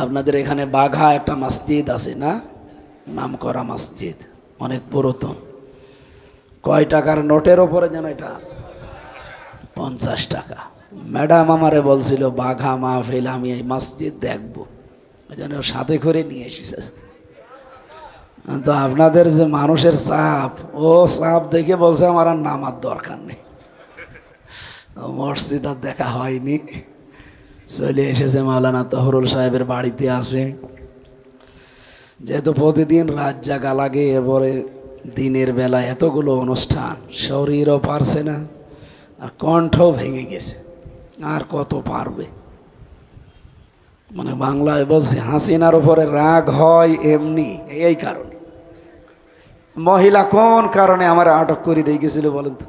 আপনাদের এখানে বাঘা একটা মসজিদ আছে না, নামকরা মসজিদ, অনেক পুরাতন। কয় টাকার নোটের ওপরে যেন এটা আছে, 50 টাকা। ম্যাডাম আমারে বলছিল বাঘা মাহফিল, আমি এই মসজিদ দেখবো, ওই জন্য সাথে করে নিয়ে এসেছে। তো আপনাদের যে মানুষের চাপ, ও চাপ দেখে বলছে আমার আর নামার দরকার নেই, মসজিদ আর দেখা হয়নি। চলে এসেছে মাওলানা তহরুল সাহেবের বাড়িতে আছে। যেহেতু প্রতিদিন রাত জাগা লাগে, এরপরে দিনের বেলা এতগুলো অনুষ্ঠান, শরীরও পারছে না আর কণ্ঠও ভেঙে গেছে, আর কত পারবে। মানে বাংলায় বলছে হাসিনার উপরে রাগ হয় এমনি, এই কারণে। মহিলা কোন কারণে আমার আটক করে দিয়ে গেছিল বলেন তো?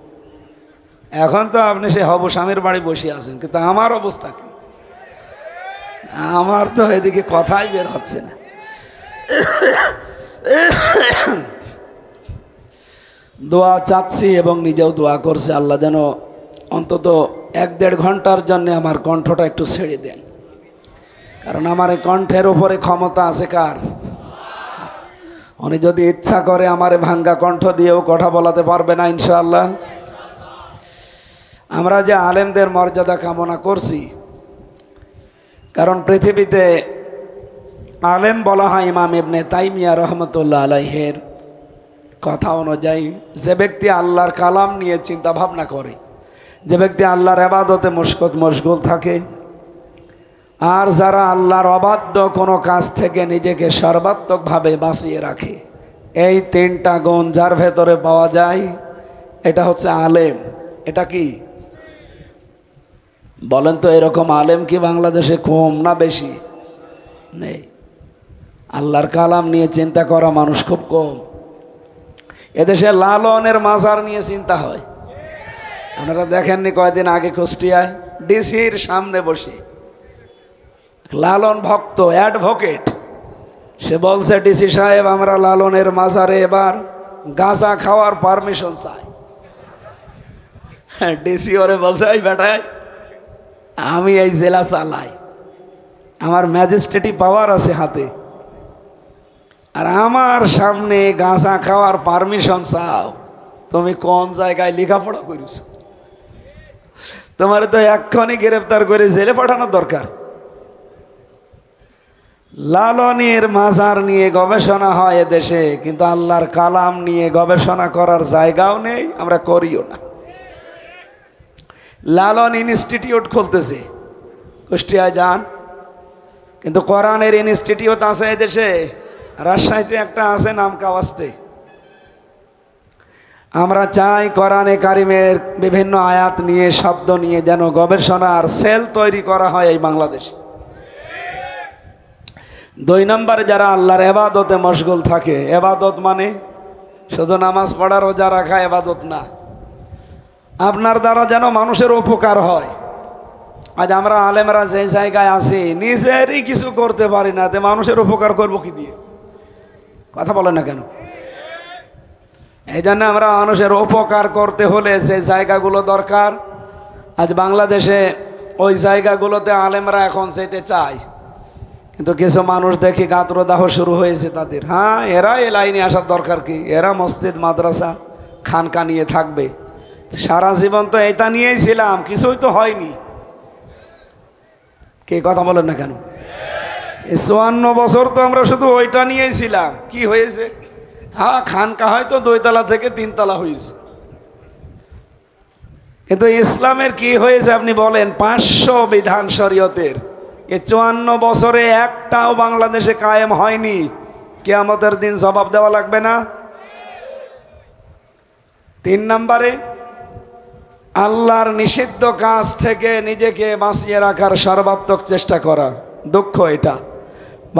এখন তো আপনি সে হব স্বামীর বাড়ি বসে আছেন, কিন্তু আমার অবস্থা কি? আমার তো এদিকে কথাই বের হচ্ছে না। দোয়া চাচ্ছি এবং নিজেও দোয়া করছে, আল্লাহ যেন অন্তত 1-1.5 ঘন্টার জন্য আমার কণ্ঠটা একটু ছেড়ে দেন। কারণ আমার এই কণ্ঠের উপরে ক্ষমতা আছে কার? উনি যদি ইচ্ছা করে আমারে ভাঙ্গা কণ্ঠ দিয়েও কথা বলাতে পারবে না ইনশাআল্লাহ। আমরা যে আলেমদের মর্যাদা কামনা করছি, কারণ পৃথিবীতে আলেম বলা হয় ইমাম ইবনে তাইমিয়া রহমতুল্লাহ আলাইহের কথা অনুযায়ী যে ব্যক্তি আল্লাহর কালাম নিয়ে চিন্তা ভাবনা করে, যে ব্যক্তি আল্লাহর ইবাদতে মশগুল থাকে, আর যারা আল্লাহর অবাধ্য কোনো কাজ থেকে নিজেকে সর্বাত্মকভাবে বাঁচিয়ে রাখে, এই 3টা গুণ যার ভেতরে পাওয়া যায়, এটা হচ্ছে আলেম। এটা কি বলেন তো? এরকম আলেম কি বাংলাদেশে কম না বেশি? নেই। আল্লাহর কালাম নিয়ে চিন্তা করা মানুষ খুব কম। এদেশে লালনের মাজার নিয়ে চিন্তা হয়। আপনারা দেখেননি কয়েকদিন আগে কুষ্টিয়ায় ডিসির সামনে বসে লালন ভক্ত অ্যাডভোকেট, সে বলছে ডিসি সাহেব আমরা লালনের মাজারে এবার গাঁজা খাওয়ার পারমিশন চাই। ডিসি ওরে বলছে এই বেটায়, আমি এই জেলা চালাই, আমার ম্যাজিস্ট্রেটি পাওয়ার আছে হাতে, আর আমার সামনে গাঁজা খাওয়ার পারমিশন চাও? তুমি কোন জায়গায় লেখাপড়া করিস? তোমার তো এক্ষুনি গ্রেফতার করে জেলে পাঠানোর দরকার। লালনের মাজার নিয়ে গবেষণা হয় এদেশে, কিন্তু আল্লাহর কালাম নিয়ে গবেষণা করার জায়গাও নেই, আমরা করিও না। লালন ইনস্টিটিউট খুলতেছে, কুষ্টিয়ায় যান, কিন্তু কোরআনের ইনস্টিটিউট আছে এদেশে, রাজশাহীতে একটা আছে নাম কাওয়াস্তে। আমরা চাই কোরআনে কারিমের বিভিন্ন আয়াত নিয়ে, শব্দ নিয়ে যেন গবেষণার সেল তৈরি করা হয় এই বাংলাদেশে। 2 নম্বরে যারা আল্লাহর ইবাদতে মশগুল থাকে, ইবাদত মানে শুধু নামাজ পড়া রোজা রাখা ইবাদত না, আপনার দ্বারা যেন মানুষের উপকার হয়। আজ আমরা আলেমরা যে জায়গায় আছি, নিজেরই কিছু করতে পারি না, তে মানুষের উপকার করবো কি দিয়ে? কথা বলে না কেন? এই জন্য আমরা মানুষের উপকার করতে হলে যে জায়গাগুলো দরকার, আজ বাংলাদেশে ওই জায়গাগুলোতে আলেমরা এখন যেতে চায়, কিন্তু কিছু মানুষ দেখি গাত্রদাহ শুরু হয়েছে তাদের। হ্যাঁ, এরা এই লাইনে আসার দরকার কি? এরা মসজিদ মাদ্রাসা খানকা নিয়ে থাকবে। সারা জীবন তো এটা নিয়েই ছিলাম, কিছুই তো হয়নি। কে কথা বলেন না কেন? 54 বছর তো আমরা শুধু ওইটা নিয়েই ছিলাম, কি হয়েছে? হ্যাঁ, খানকা হয়তো 2 তলা থেকে 3 তলা হয়েছে, কিন্তু ইসলামের কি হয়েছে আপনি বলেন? 500 বিধান শরীয়তের এই 54 বছরে একটাও বাংলাদেশে কায়েম হয়নি। কিয়ামতের দিন জবাব দেওয়া লাগবে না? 3 নম্বরে আল্লাহর নিষিদ্ধ কাজ থেকে নিজেকে বাঁচিয়ে রাখার সর্বাত্মক চেষ্টা করা। দুঃখ এটা,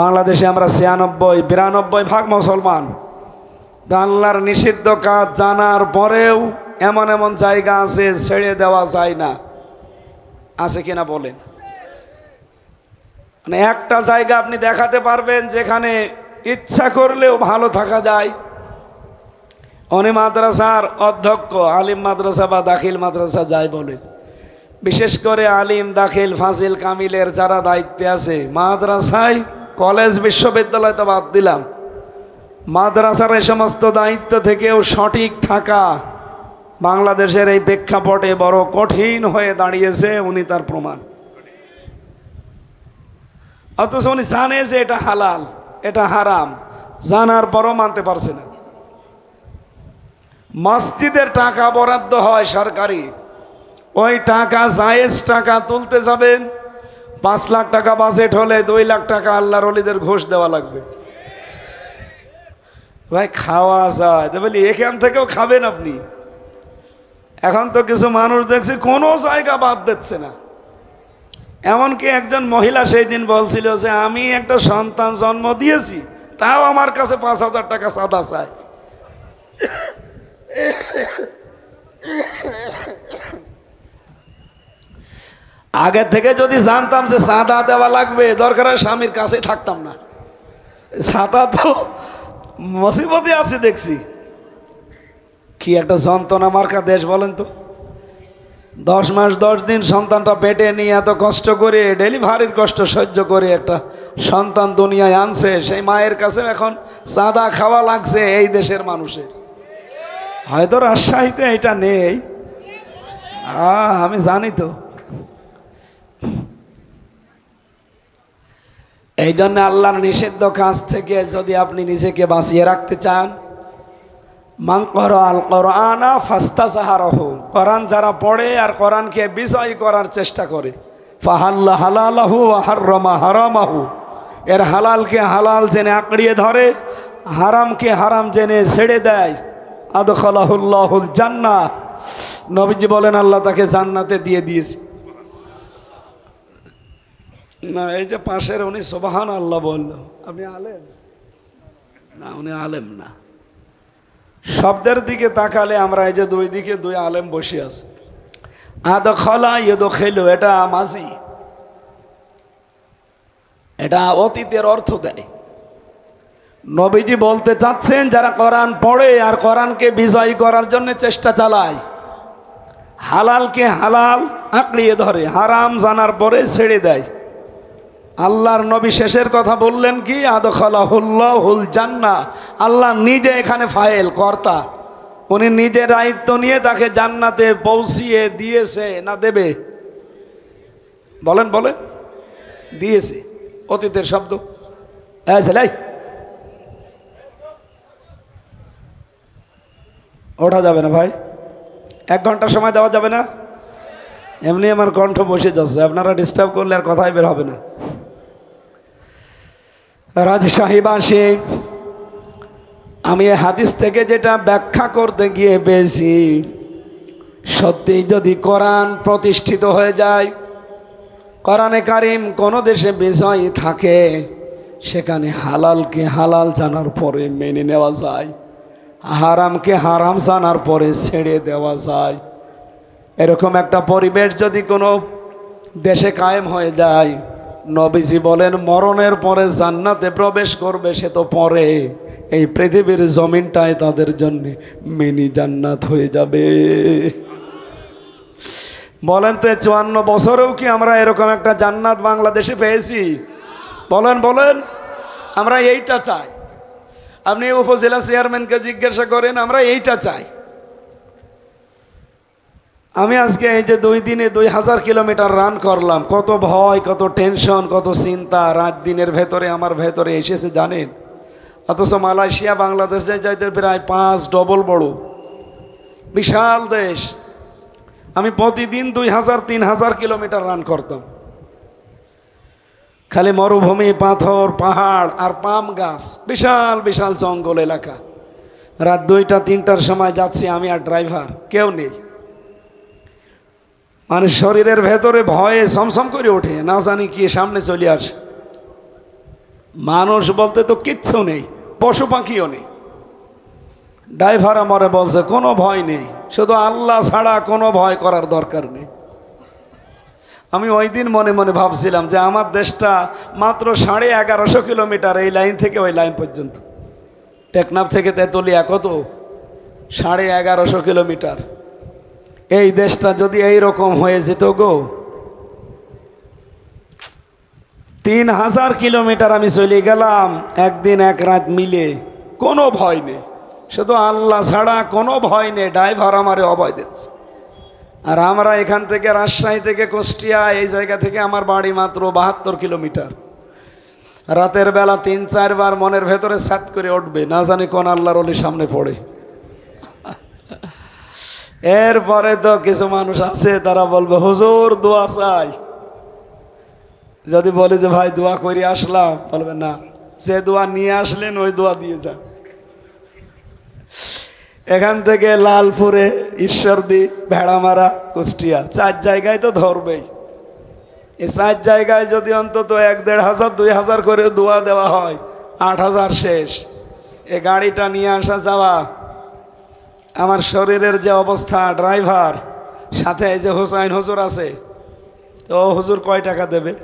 বাংলাদেশে আমরা 96-92% মুসলমান, আল্লাহর নিষিদ্ধ কাজ জানার পরেও এমন এমন জায়গা আছে ছেড়ে দেওয়া যায় না। আছে কিনা বলেন? মানে একটা জায়গা আপনি দেখাতে পারবেন যেখানে ইচ্ছা করলেও ভালো থাকা যায়? উনি মাদ্রাসার অধ্যক্ষ, আলিম মাদ্রাসা বা দাখিল মাদ্রাসা যাই বলেন, বিশেষ করে আলিম, দাখিল, ফাজিল, কামিলের যারা দায়িত্বে আছে, মাদ্রাসায়, কলেজ, বিশ্ববিদ্যালয় তো বাদ দিলাম, মাদ্রাসার এই সমস্ত দায়িত্ব থেকেও সঠিক থাকা বাংলাদেশের এই প্রেক্ষাপটে বড় কঠিন হয়ে দাঁড়িয়েছে। উনি তার প্রমাণ। অথচ উনি জানে যে এটা হালাল, এটা হারাম, জানার পরও মানতে পারছে না। মসজিদের টাকা বরাদ্দ হয় সরকারি, ওই টাকা জায়েজ টাকা তুলতে যাবেন, 5 লাখ টাকা বাজেট হলে 2 লাখ টাকা আল্লাহর ওলিদের ঘুষ দেওয়া লাগবে। ভাই খাওয়া যায় তো বলি এখান থেকেও খাবেন আপনি। এখন তো কিছু মানুষ দেখছি কোনো জায়গা বাদ দিচ্ছে না। এমনকি একজন মহিলা সেই দিন বলছিল যে আমি একটা সন্তান জন্ম দিয়েছি, তাও আমার কাছে 5,000 টাকা চাঁদা চায়। আগে থেকে যদি জানতাম যে চাঁদা দেওয়া লাগবে, দরকার হয় স্বামীর কাছে থাকতাম না। চাঁদা তো মুসিবতে আছে দেখছি। কি একটা যন্ত্রণা মার্কা দেশ বলেন তো। 10 মাস 10 দিন সন্তানটা পেটে নিয়ে এত কষ্ট করে, ডেলিভারির কষ্ট সহ্য করে একটা সন্তান দুনিয়ায় আনছে, সেই মায়ের কাছে এখন চাঁদা খাওয়া লাগছে এই দেশের মানুষের। হয়তো রাজশাহীতে এটা নেই, আমি জানি তো। এই জন্য আল্লাহর নিষিদ্ধ কাজ থেকে যদি আপনি নিজেকে বাঁচিয়ে রাখতে চান, মান ক্বারাআল কুরআনা ফাস্তাযহারাহু, কোরআন যারা পড়ে আর কোরআনকে বিজয় করার চেষ্টা করে, ফাহাল্লা হালালাহু ওয়া হাররামা হারামাহু, এর হালালকে হালাল জেনে আঁকড়িয়ে ধরে, হারামকে হারাম জেনে ছেড়ে দেয়, আদখালাহুল্লাহুল জান্নাহ, নবীজি বলেন আল্লাহ তাকে জান্নাতে দিয়ে দিয়েছে। না এই যে পাশের উনি সুবহানাল্লাহ বলল, আপনি আলেম না? উনি আলেম না। শব্দের দিকে তাকালে আমরা এই যে 2 দিকে 2 আলেম বসে আছে। আদখালা ইয়াদখিলু, এটা মাজি, এটা অতীতের অর্থ দেয়। নবীজি বলতে চাচ্ছেন যারা কোরআন পড়ে আর কোরআনকে বিজয় করার জন্য চেষ্টা চালায়, হালালকে হালাল আঁকড়িয়ে ধরে, হারাম জানার পরে ছেড়ে দেয়। আল্লাহর নবী শেষের কথা বললেন কি, আদখালাহুল্লাহুল জান্নাহ, আল্লাহ নিজে এখানে ফাইল কর্তা, উনি নিজে দায়িত্ব নিয়ে তাকে জান্নাতে পৌঁছিয়ে দিয়েছে না দেবে? বলেন বলেন, দিয়েছে। অতীতের শব্দ। ওঠা যাবে না ভাই, 1 ঘন্টা সময় দেওয়া যাবে না? এমনি আমার কণ্ঠ বসে যাচ্ছে, আপনারা ডিস্টার্ব করলে আর কথাই বের হবে না। রাজশাহীবাসী, আমি হাদিস থেকে যেটা ব্যাখ্যা করতে গিয়ে পেয়েছি, সত্যি যদি কোরআন প্রতিষ্ঠিত হয়ে যায়, কোরআনে কারিম কোনো দেশে বিজয় থাকে, সেখানে হালালকে হালাল জানার পরে মেনে নেওয়া যায়, হারামকে হারাম জানার পরে ছেড়ে দেওয়া যায়। এরকম একটা পরিবেশ যদি কোনো দেশে কায়েম হয়ে যায়, নবীজি বলেন মরণের পরে জান্নাতে প্রবেশ করবে সে তো পরে, এই পৃথিবীর জমিনটায় তাদের জন্য মিনি জান্নাত হয়ে যাবে। বলেন তো 54 বছরেও কি আমরা এরকম একটা জান্নাত বাংলাদেশে পেয়েছি? বলেন বলেন, আমরা এইটা চাই। আপনি উপজেলা চেয়ারম্যানকে জিজ্ঞাসা করেন, আমরা এইটা চাই। আমি আজকে এই যে 2 দিনে 2000 কিলোমিটার রান করলাম, কত ভয়, কত টেনশন, কত চিন্তা রাত দিনের ভেতরে আমার ভেতরে এসেছে জানেন। অথচ মালয়েশিয়া বাংলাদেশে যাইতে প্রায় 5 ডবল বড়, বিশাল দেশ। আমি প্রতিদিন 2000-3000 কিলোমিটার রান করতাম। খালি মরুভূমি, পাথর, পাহাড় আর পাম গাছ, বিশাল বিশাল জঙ্গল এলাকা। রাত 2টা-3টার সময় যাচ্ছি আমি আর ড্রাইভার, কেউ নেই। মানে শরীরের ভেতরে ভয়ে সমসম করে ওঠে, না জানি কি সামনে চলে আসে। মানুষ বলতে তো কিচ্ছু নেই, পশু পাখিও নেই। ড্রাইভার আমারে বলছে কোনো ভয় নেই, শুধু আল্লাহ ছাড়া কোনো ভয় করার দরকার নেই। আমি ওই দিন মনে মনে ভাবছিলাম যে আমার দেশটা মাত্র 1150 কিলোমিটার, এই লাইন থেকে ওই লাইন পর্যন্ত। টেকনাফ থেকে তেতুলিয়া কত? 1150 কিলোমিটার। এই দেশটা যদি এইরকম হয়ে যেত গো, 3000 কিলোমিটার আমি চলে গেলাম একদিন এক রাত মিলে, কোনো ভয় নেই, শুধু আল্লাহ ছাড়া কোনো ভয় নেই। ড্রাইভার আমারে অভয় দিচ্ছে। আর আমরা এখান থেকে রাজশাহী থেকে কুষ্টিয়া, এই জায়গা থেকে আমার বাড়ি মাত্র 72 কিলোমিটার। রাতের বেলা 3-4 বার মনের ভেতরে সাত করে উঠবে, না জানি কোন আল্লাহর ওলি সামনে পড়ে। এরপরে তো কিছু মানুষ আছে তারা বলবে হুজুর দোয়া চাই। যদি বলি যে ভাই দোয়া করে আসলাম, বলবে না, যে দোয়া নিয়ে আসলেন ওই দোয়া দিয়ে যান। এখান থেকে লালপুরে, ঈশ্বরদী, ভেড়ামারা, কুষ্টিয়া 4 জায়গায় তো ধরবেই। এই 4 জায়গায় যদি অন্তত 1-1,500-2,000 করে দোয়া দেওয়া হয়, 8,000 শেষ। এ গাড়িটা নিয়ে আসা যাওয়া, আমার শরীরের যে অবস্থা, ড্রাইভার সাথে এই যে হোসাইন হুজুর আছে, তো হুজুর কয় টাকা দেবে?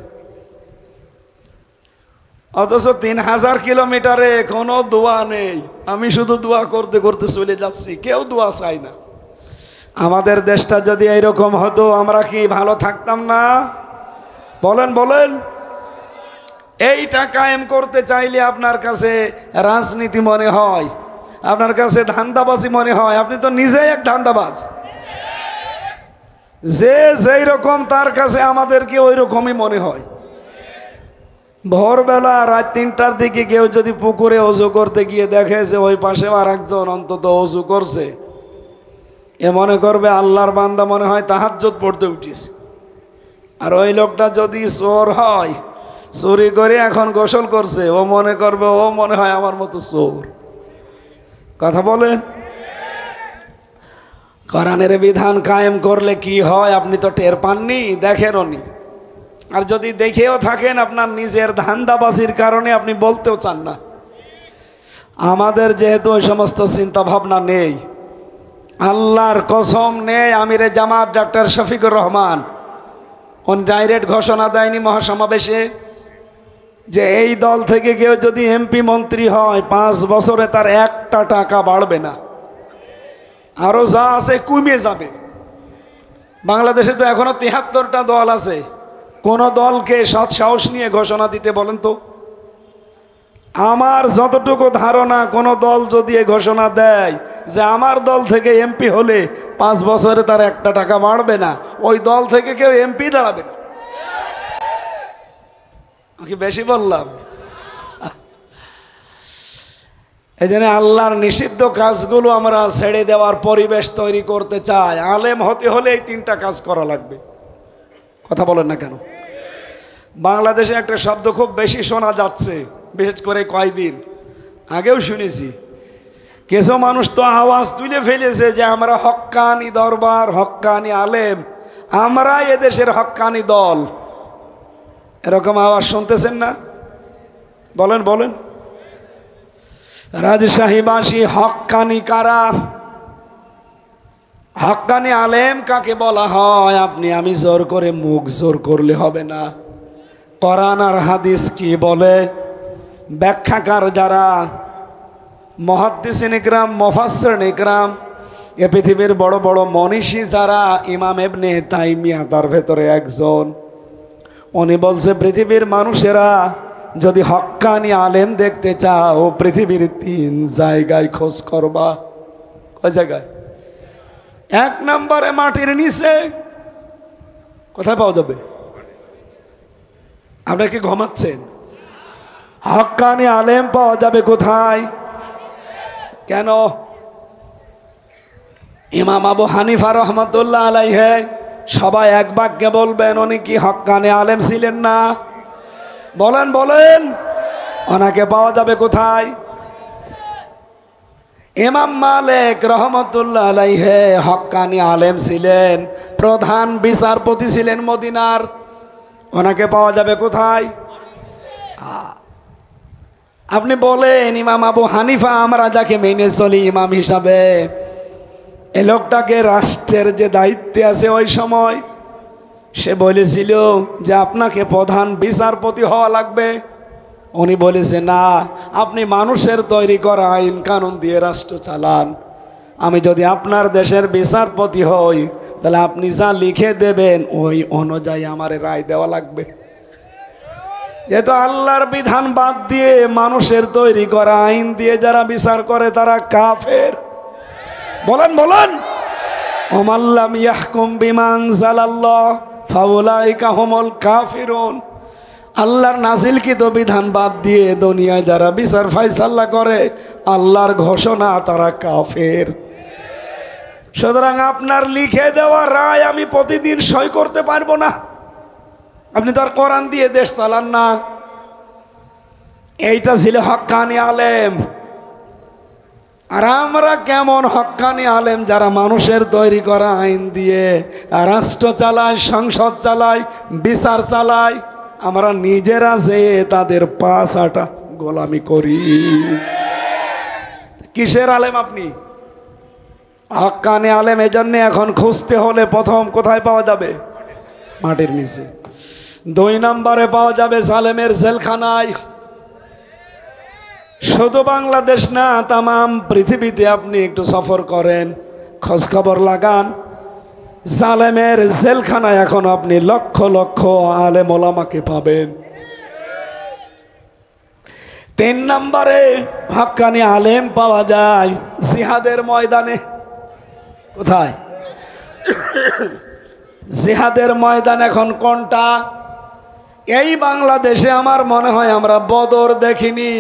অথচ 3000 কিলোমিটারে কোনো দোয়া নেই। আমি শুধু দোয়া করতে করতে চলে যাচ্ছি, কেউ দোয়া চাই না। আমাদের দেশটা যদি এইরকম হতো, আমরা কি ভালো থাকতাম না? বলেন বলেন। এইটা কায়েম করতে চাইলে আপনার কাছে রাজনীতি মনে হয়, আপনার কাছে ধান্দাবাজি মনে হয়। আপনি তো নিজেই এক ধান্দাবাজ। যে যেই রকম তার কাছে আমাদেরকে ওই রকমই মনে হয়। ভোরবেলা রাত 3টার দিকে কেউ যদি পুকুরে অজু করতে গিয়ে দেখে যে ওই পাশে আর একজন অন্তত অজু করছে, এ মনে করবে আল্লাহর বান্দা, মনে হয় তাহাজ্জুদ পড়তে উঠিস। আর ওই লোকটা যদি চোর হয়, চুরি করে এখন গোসল করছে, ও মনে করবে ও মনে হয় আমার মতো চোর। কথা বলেন। কোরআনের বিধান কায়েম করলে কি হয় আপনি তো টের পাননি, দেখেনও নি। আর যদি দেখেও থাকেন, আপনার নিজের ধান্দাবাজির কারণে আপনি বলতেও চান না। আমাদের যেহেতু ওই সমস্ত চিন্তা ভাবনা নেই, আল্লাহর কসম নেই। আমিরে জামাত ডক্টর শফিকুর রহমান উনি ডাইরেক্ট ঘোষণা দেয়নি মহাসমাবেশে যে এই দল থেকে কেউ যদি এমপি মন্ত্রী হয় 5 বছরে তার 1টা টাকা বাড়বে না, আরো যা আছে কমে যাবে। বাংলাদেশে তো এখনো 73টা দল আছে। কোন দলকে সৎ সাহস নিয়ে ঘোষণা দিতে বলেন তো? আমার যতটুকু ধারণা, কোন দল যদি এই ঘোষণা দেয় যে আমার দল থেকে এমপি হলে 5 বছরে তার 1টা টাকা বাড়বে না, ওই দল থেকে কেউ এমপি দাঁড়াবে না। কি বেশি বললাম? এই জন্য আল্লাহর নিষিদ্ধ কাজগুলো আমরা ছেড়ে দেওয়ার পরিবেশ তৈরি করতে চাই। আলেম হতে হলে এই 3টা কাজ করা লাগবে। কথা বলেন না কেন? বাংলাদেশে একটা শব্দ খুব বেশি শোনা যাচ্ছে, বিশেষ করে কয়দিন আগেও শুনেছি। কিছু মানুষ তো আওয়াজ তুলে ফেলেছে যে আমরা হক্কানি দরবার, হক্কানি আলেম, আমরা এদেশের হক্কানি দল। এরকম আওয়াজ শুনতেছেন না? বলেন বলেন। রাজশাহীবাসী হক্কানি কারা? হক্কানি আলেম কাকে বলা হয়? আপনি আমি জোর করে মুখ জোর করলে হবে না। কোরআন আর হাদিস কি বলে, ব্যাখ্যাকার যারা, মুহাদ্দিসিন ইকরাম, মুফাসসিরিন ইকরাম, এ পৃথিবীর বড় বড় মনীষী যারা, ইমাম ইবনে তাইমিয়া তার ভেতরে একজন, উনি বলছে পৃথিবীর মানুষেরা যদি হক্কানি আলেম দেখতে চাও, পৃথিবীর 3 জায়গায় খোঁজ করবা। কয় জায়গায়? 1 নম্বরে মাটির নিচে। কোথায় পাওয়া যাবে? আপনারা কি ঘুমাচ্ছেন? হক্কানি আলেম পাওয়া যাবে কোথায়? কেন? ইমাম আবু হানিফা রহমাতুল্লাহ আলাইহি সবাই এক বাক্যে বলবেন উনি কি হক্কানি আলেম ছিলেন না? বলেন বলেন। ওনাকে পাওয়া যাবে কোথায়? ইমাম মালিক রহমাতুল্লাহ আলাইহি হক্কানি আলেম ছিলেন, প্রধান বিচারপতি ছিলেন মদিনার। ওনাকে পাওয়া যাবে কোথায়? আপনি বলেন ইমাম আবু হানিফা, আমরা যাকে মেনে চলি ইমাম হিসাবে, এ লোকটাকে রাষ্ট্রের যে দায়িত্বে আছে ওই সময় সে বলেছিল যে আপনাকে প্রধান বিচারপতি হওয়া লাগবে। উনি বলেছে না, আপনি মানুষের তৈরি করা আইন কানুন দিয়ে রাষ্ট্র চালান। আমি যদি আপনার দেশের বিচারপতি হই, তাহলে আপনি যা লিখে দেবেন ওই অনুযায়ী আমার রায় দেওয়া লাগবে। যেহেতু আল্লাহর বিধান বাদ দিয়ে মানুষের তৈরি করা আইন দিয়ে যারা বিচার করে তারা কাফের। বলেন বলেন। ওমাল্লাম ইয়াহকুম বিমা আনজালাল্লাহ ফাউলাইকা হুমুল কাফিরুন। আল্লাহর নাজিলকৃত বিধান বাদ দিয়ে দুনিয়ায় যারা বিচার ফায়সালা করে আল্লাহর ঘোষণা তারা কাফের। সুতরাং আপনার লিখে দেওয়া রায় আমি প্রতিদিন সই করতে পারবো না। আপনি তো আর কোরআন দিয়ে দেশ চালান না। এইটা ছিল হক্কানি আলেম। আর আমরা কেমন হক্কানি আলেম যারা মানুষের তৈরি করা আইন দিয়ে রাষ্ট্র চালায়, সংসদ চালায়, বিচার চালায়। আমরা নিজেরা যেয়ে তাদের পাছাটা গোলামি করি। কিসের আলেম আপনি? হক্কানি আলেম। এজন্য এখন খুঁজতে হলে প্রথম কোথায় পাওয়া যাবে? মাটির নিচে। 2 নম্বরে পাওয়া যাবে জালেমের জেলখানায়। শুধু বাংলাদেশ না, তামাম পৃথিবীতে আপনি একটু সফর করেন, খোঁজ খবর লাগান, জালেমের জেলখানায় এখন আপনি লক্ষ লক্ষ আলেম ওলামাকে পাবেন। 3 নম্বরে হক্কানি আলেম পাওয়া যায় জিহাদের ময়দানে। কোথায়? জিহাদের ময়দান এখন কোনটা? এই বাংলাদেশে আমার মনে হয় আমরা বদর দেখিনি,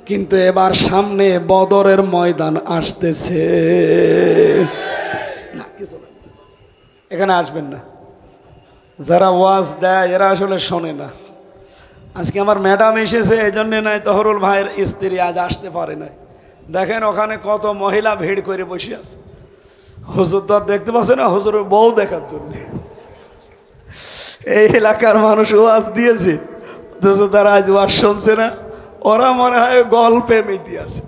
কিন্তু এবার সামনে বদরের ময়দান আসতেছে। না কিছু না, এখানে আসবেন না। যারা ওয়াজ দেয় এরা আসলে শোনে না। আজকে আমার ম্যাডাম এসেছে, এই জন্যে নাই তহরুল ভাইয়ের স্ত্রী আজ আসতে পারে নাই। দেখেন ওখানে কত মহিলা ভিড় করে বসে আছে। হুজুর তো দেখতে পাচ্ছে না, হুজুরের বউ দেখার জন্য। এই এলাকার মানুষ ওয়াজ দিয়েছে, তারা আজ ওয়াজ শুনছে না। ওরা মনে হয় গল্পে মেতে আছে।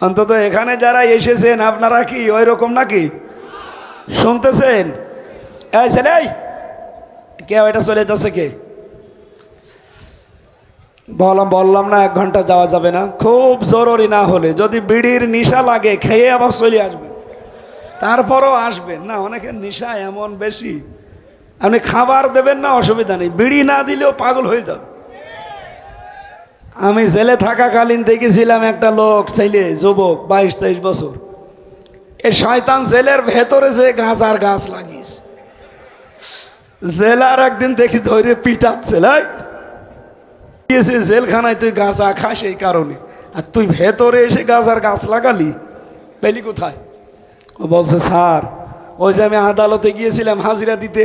অন্তত এখানে যারা এসেছেন আপনারা কি ওই রকম নাকি? শুনতেছেন? এই ছেলে, কে ওইটা চলে যাচ্ছে? কে বললাম না 1 ঘন্টা যাওয়া যাবে না। খুব জরুরি না হলে, যদি বিড়ির নেশা লাগে খেয়ে আবার চলে আসবেন, তারপরও আসবেন না। অনেকের নেশা এমন বেশি, আপনি খাবার দেবেন না অসুবিধা নেই, বিড়ি না দিলেও পাগল হয়ে যাবে। আমি জেলে থাকাকালীন দেখেছিলাম একটা লোক, ছেলে যুবক 22-23 বছর, এই শয়তান জেলের ভেতরে যে গাঁজার গাছ লাগিয়েছে। জেলার একদিন দেখি ধরে পিটাচ্ছে, জেলখানায় তুই গাঁজা খাস এই কারণে, আর তুই ভেতরে এসে গাঁজার গাছ লাগালি, পেলি কোথায়? ও বলছে স্যার, ওই যে আমি আদালতে গিয়েছিলাম হাজিরা দিতে,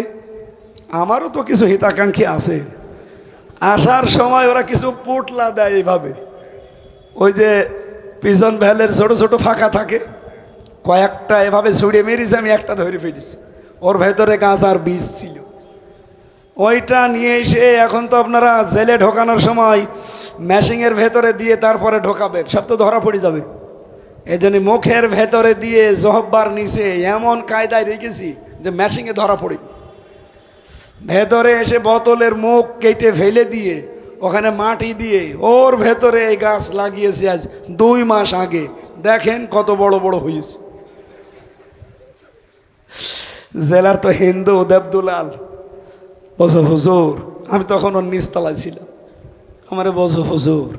আমারও তো কিছু হিতাকাঙ্ক্ষী আছে। আসার সময় ওরা কিছু পোটলা দেয় এইভাবে, ওই যে পিজন ভ্যালের ছোট ছোট ফাঁকা থাকে, কয়েকটা এভাবে ছুড়ে মেরেছে, আমি একটা ধরে ফেলেছি। ওর ভেতরে গাঁজার বীজ ছিল। ওইটা নিয়ে এসে এখন তো আপনারা জেলে ঢোকানোর সময় মেশিনের ভেতরে দিয়ে তারপরে ঢোকাবেন, সব তো ধরা পড়ে যাবে। এই জন্য মুখের ভেতরে দিয়ে জহব্বার নিচে এমন কায়দায় রেখেছি যে মেশিনে ধরা পড়ে। ভেতরে এসে বোতলের মুখ কেটে ফেলে দিয়ে ওখানে মাটি দিয়ে ওর ভেতরে এই গাছ লাগিয়েছি আজ 2 মাস আগে। দেখেন কত বড় বড় হয়েছে। জেলার তো হিন্দু দেবদুলাল বলছো হুজুর, আমি তখন ওর নিচতলায় ছিলাম, আমারে বলছো হুজুর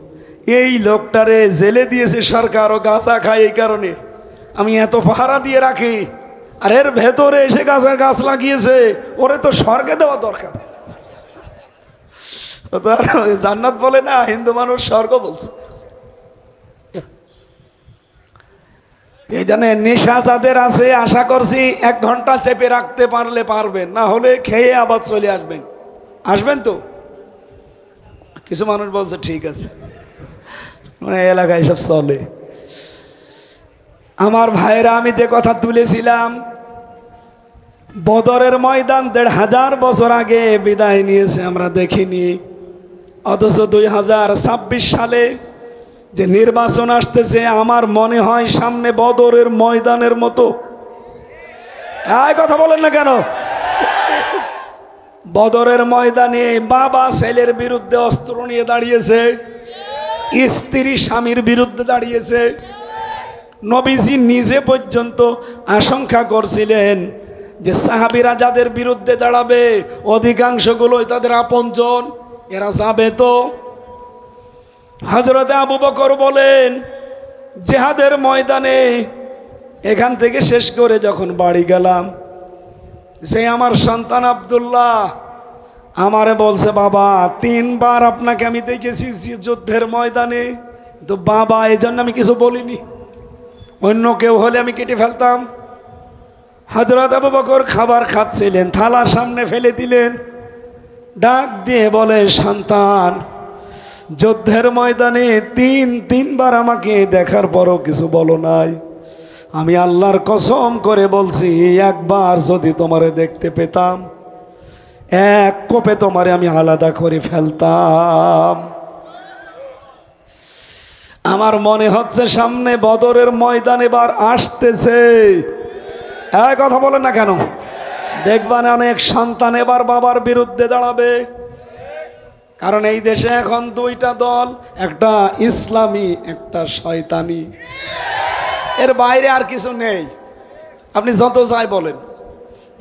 এই লোকটারে জেলে দিয়েছে সরকার, ও গাঁজা খায় এই কারণে, আমি এত পাহারা দিয়ে রাখি, আর এর ভেতরে এসে গাছের গাছ লাগিয়েছে, ওরে তো স্বর্গে দেওয়া দরকার। জান্নাত বলে না, হিন্দু মানুষ স্বর্গ বলছে। এই জন্য নেশা যাদের আছে আশা করছি 1 ঘন্টা চেপে রাখতে পারলে পারবেন, না হলে খেয়ে আবার চলে আসবেন। আসবেন তো? কিছু মানুষ বলছে ঠিক আছে, মানে এলাকায় সব চলে। আমার ভাইরা, আমি যে কথা তুলেছিলাম, বদরের ময়দান 1500 বছর আগে বিদায় নিয়েছে, আমরা দেখিনি। অথচ 2026 সালে যে নির্বাচন আসতেছে, আমার মনে হয় সামনে বদরের ময়দানের মতো। এই কথা বলেন না কেন? বদরের ময়দানে বাবা ছেলের বিরুদ্ধে অস্ত্র নিয়ে দাঁড়িয়েছে, স্ত্রী স্বামীর বিরুদ্ধে দাঁড়িয়েছে। নবীজি নিজে পর্যন্ত আশঙ্কা করছিলেন যে সাহাবীরা যাদের বিরুদ্ধে দাঁড়াবে অধিকাংশগুলোই তাদের আপনজন, এরা যাবে তো। হযরতে আবু বকর বলেন, জিহাদের ময়দানে এখান থেকে শেষ করে যখন বাড়ি গেলাম, সে আমার সন্তান আব্দুল্লাহ আমারে বলছে, বাবা 3 বার আপনাকে আমি দেখেছি যুদ্ধের ময়দানে, তো বাবা এই জন্য আমি কিছু বলিনি, অন্য কেউ হলে আমি কেটে ফেলতাম। হযরত আবু বকর খাবার খাচ্ছিলেন, থালা সামনে ফেলে দিলেন, ডাক দিয়ে বলে, সন্তান যুদ্ধের ময়দানে 3 বার আমাকে দেখার পরও কিছু বলো নাই। আমি আল্লাহর কসম করে বলছি, একবার যদি তোমারে দেখতে পেতাম, এক কোপে তোমারে আমি আলাদা করে ফেলতাম। আমার মনে হচ্ছে সামনে বদরের ময়দান এবার আসতেছে। এই কথা বলেন না কেন? দেখবেন অনেক সন্তান এবার বাবার বিরুদ্ধে দাঁড়াবে। কারণ এই দেশে এখন 2টা দল, একটা ইসলামী, একটা শয়তানি, এর বাইরে আর কিছু নেই। আপনি যত চাই বলেন,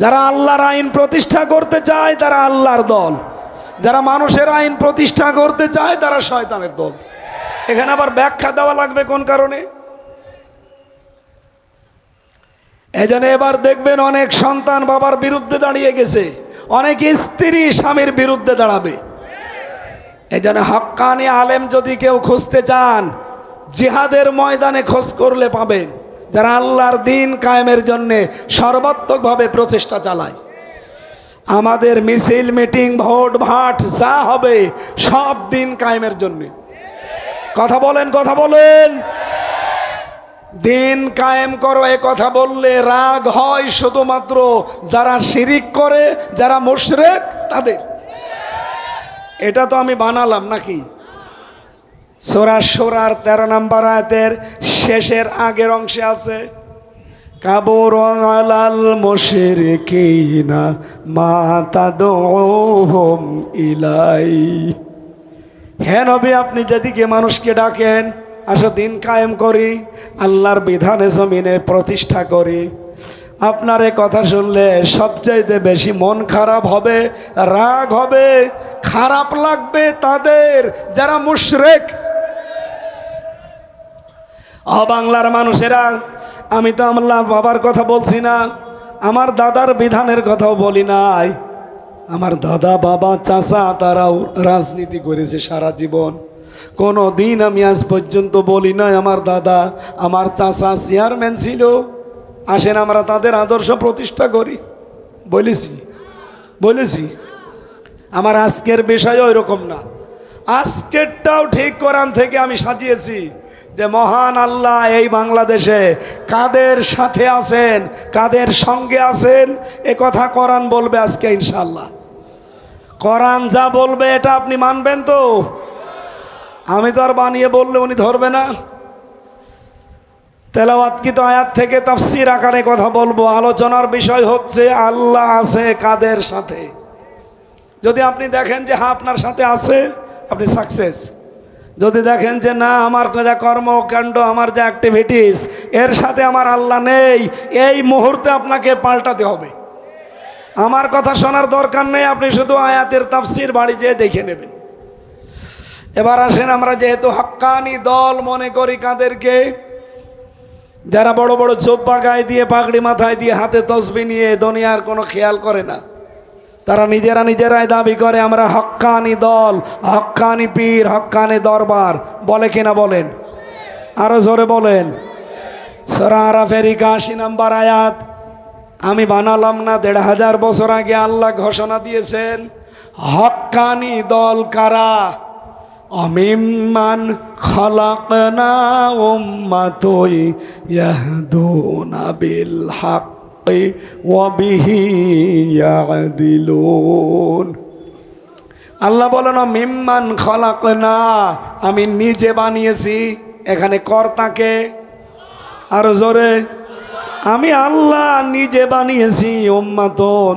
যারা আল্লাহর আইন প্রতিষ্ঠা করতে চায় তারা আল্লাহর দল, যারা মানুষের আইন প্রতিষ্ঠা করতে চায় তারা শয়তানের দল। এখানে আবার ব্যাখ্যা দেওয়া লাগবে কোন কারণে? এজন্য এবার দেখবেন অনেক সন্তান বাবার বিরুদ্ধে দাঁড়িয়ে গেছে, অনেক স্ত্রী স্বামীর বিরুদ্ধে দাঁড়াবে। এজন্য হক্কানি আলেম যদি কেউ খুঁজতে চান, জিহাদের ময়দানে খোঁজ করলে পাবেন, যারা আল্লাহর দ্বীন কায়েমের জন্য সর্বাত্মকভাবে প্রচেষ্টা চালায়। আমাদের মিছিল, মিটিং, ভোট ভাট যা হবে সব দ্বীন কায়েমের জন্য। কথা বলেন, কথা বলেন। দ্বীন কায়েম করো এ কথা বললে রাগ হয় শুধুমাত্র যারা শিরিক করে, যারা মুশরিক তাদের। এটা তো আমি বানালাম নাকি? সূরা শুরার 13 নম্বর আয়াতের শেষের আগের অংশে আছে, কাবুরা আলাল মুশরিকিনা মা তাদউহুম ইলাই। হে নবী, আপনি যেদিকে মানুষকে ডাকেন, আসো দিন কায়েম করি, আল্লাহর বিধানে জমিনে প্রতিষ্ঠা করি, আপনার এ কথা শুনলে সবচাইতে বেশি মন খারাপ হবে, রাগ হবে, খারাপ লাগবে তাদের যারা মুশরিক। বাংলার মানুষেরা, আমি তো আমার বাবার কথা বলছি না, আমার দাদার বিধানের কথাও বলি নাই। আমার দাদা, বাবা, চাচা তারাও রাজনীতি করেছে সারা জীবন। কোনো দিন আমি আজ পর্যন্ত বলি নাই আমার দাদা, আমার চাচা চেয়ারম্যান ছিল, আসেন আমরা তাদের আদর্শ প্রতিষ্ঠা করি। বলেছি। আমার আজকের বিষয় ওই রকম না, আজকেরটাও ঠিক কোরআন থেকে আমি সাজিয়েছি যে মহান আল্লাহ এই বাংলাদেশে কাদের সাথে আছেন, কাদের সঙ্গে আছেন, এ কথা কোরআন বলবে আজকে ইনশাআল্লাহ। কোরআন যা বলবে এটা আপনি মানবেন তো? আমি তো আর বানিয়ে বললে উনি ধরবে না। তেলাওয়াতকৃত আয়াত থেকে তাফসীর আকারে কথা বলবো। আলোচনার বিষয় হচ্ছে আল্লাহ আছে কাদের সাথে। যদি আপনি দেখেন যে হ্যাঁ আপনার সাথে আছে, আপনি সাকসেস। যদি দেখেন যে না, আমার যা কর্মকাণ্ড, আমার যা অ্যাক্টিভিটিস, এর সাথে আমার আল্লাহ নেই, এই মুহূর্তে আপনাকে পাল্টাতে হবে। আমার কথা শোনার দরকার নেই, আপনি শুধু আয়াতের তাফসীর বাড়ি যেয়ে দেখে নেবেন। এবার আসেন, আমরা যেহেতু হক্কানি দল মনে করি কাদেরকে, যারা বড় বড় জোব্বা গায়ে দিয়ে, পাগড়ি মাথায় দিয়ে, হাতে তসবিহ নিয়ে দুনিয়ার কোনো খেয়াল করে না, তারা নিজেরাই দাবি করে আমরা হক্কানি দল, হক্কানি পীর, হক্কানি দরবার, বলে কিনা বলেন? আরো জোরে বলেন। সূরা আরাফের 81 নম্বর আয়াত আমি বানালাম না, 1500 বছর আগে আল্লাহ ঘোষণা দিয়েছেন। হক্কানি দল কারা? আমিম্মান খালাকনা উম্মাতুন ইয়াহদুনা বিল হাক্কি ওয়া বিহি ইয়াদিলুন। আল্লাহ বলেন মিম্মান খালাকনা, আমি নিজে বানিয়েছি। এখানে কর্তাকে, আরো জোরে, আমি আল্লাহ নিজে বানিয়েছি উম্মাতুন,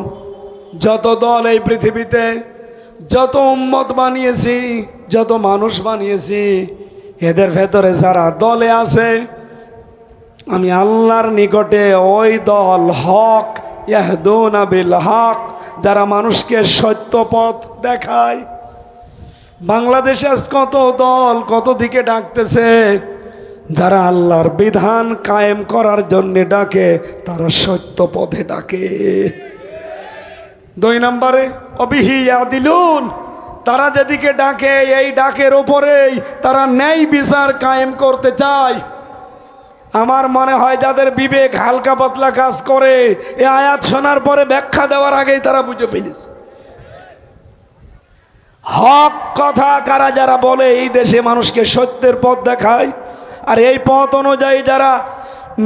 যত দল এই পৃথিবীতে, যত উম্মত বানিয়েছি, যত মানুষ বানিয়েছি, এদের ভেতরে যারা দলে আছে, আমি আল্লাহর নিকটে ওই দল হক ইয়াহদুনা বিল হক, যারা মানুষকে সত্য পথ দেখায়। বাংলাদেশে আজ কত দল কত দিকে ডাকতেছে, যারা আল্লাহর বিধান কায়েম করার জন্য ডাকে তারা সত্য পথে ডাকে। 2 নম্বরে অবিহি ইয়াদিলুন, তারা যেদিকে ডাকে এই ডাকের ওপরেই তারা ন্যায় বিচার কায়েম করতে চায়। আমার মনে হয় যাদের বিবেক হালকা পাতলা কাজ করে এই আয়াত শোনার পরে ব্যাখ্যা দেওয়ার আগেই তারা বুঝে ফেলেছে। হক কথা কারা যারা বলে এই দেশে মানুষকে সত্যের পথ দেখায়, আর এই পথ অনুযায়ী যারা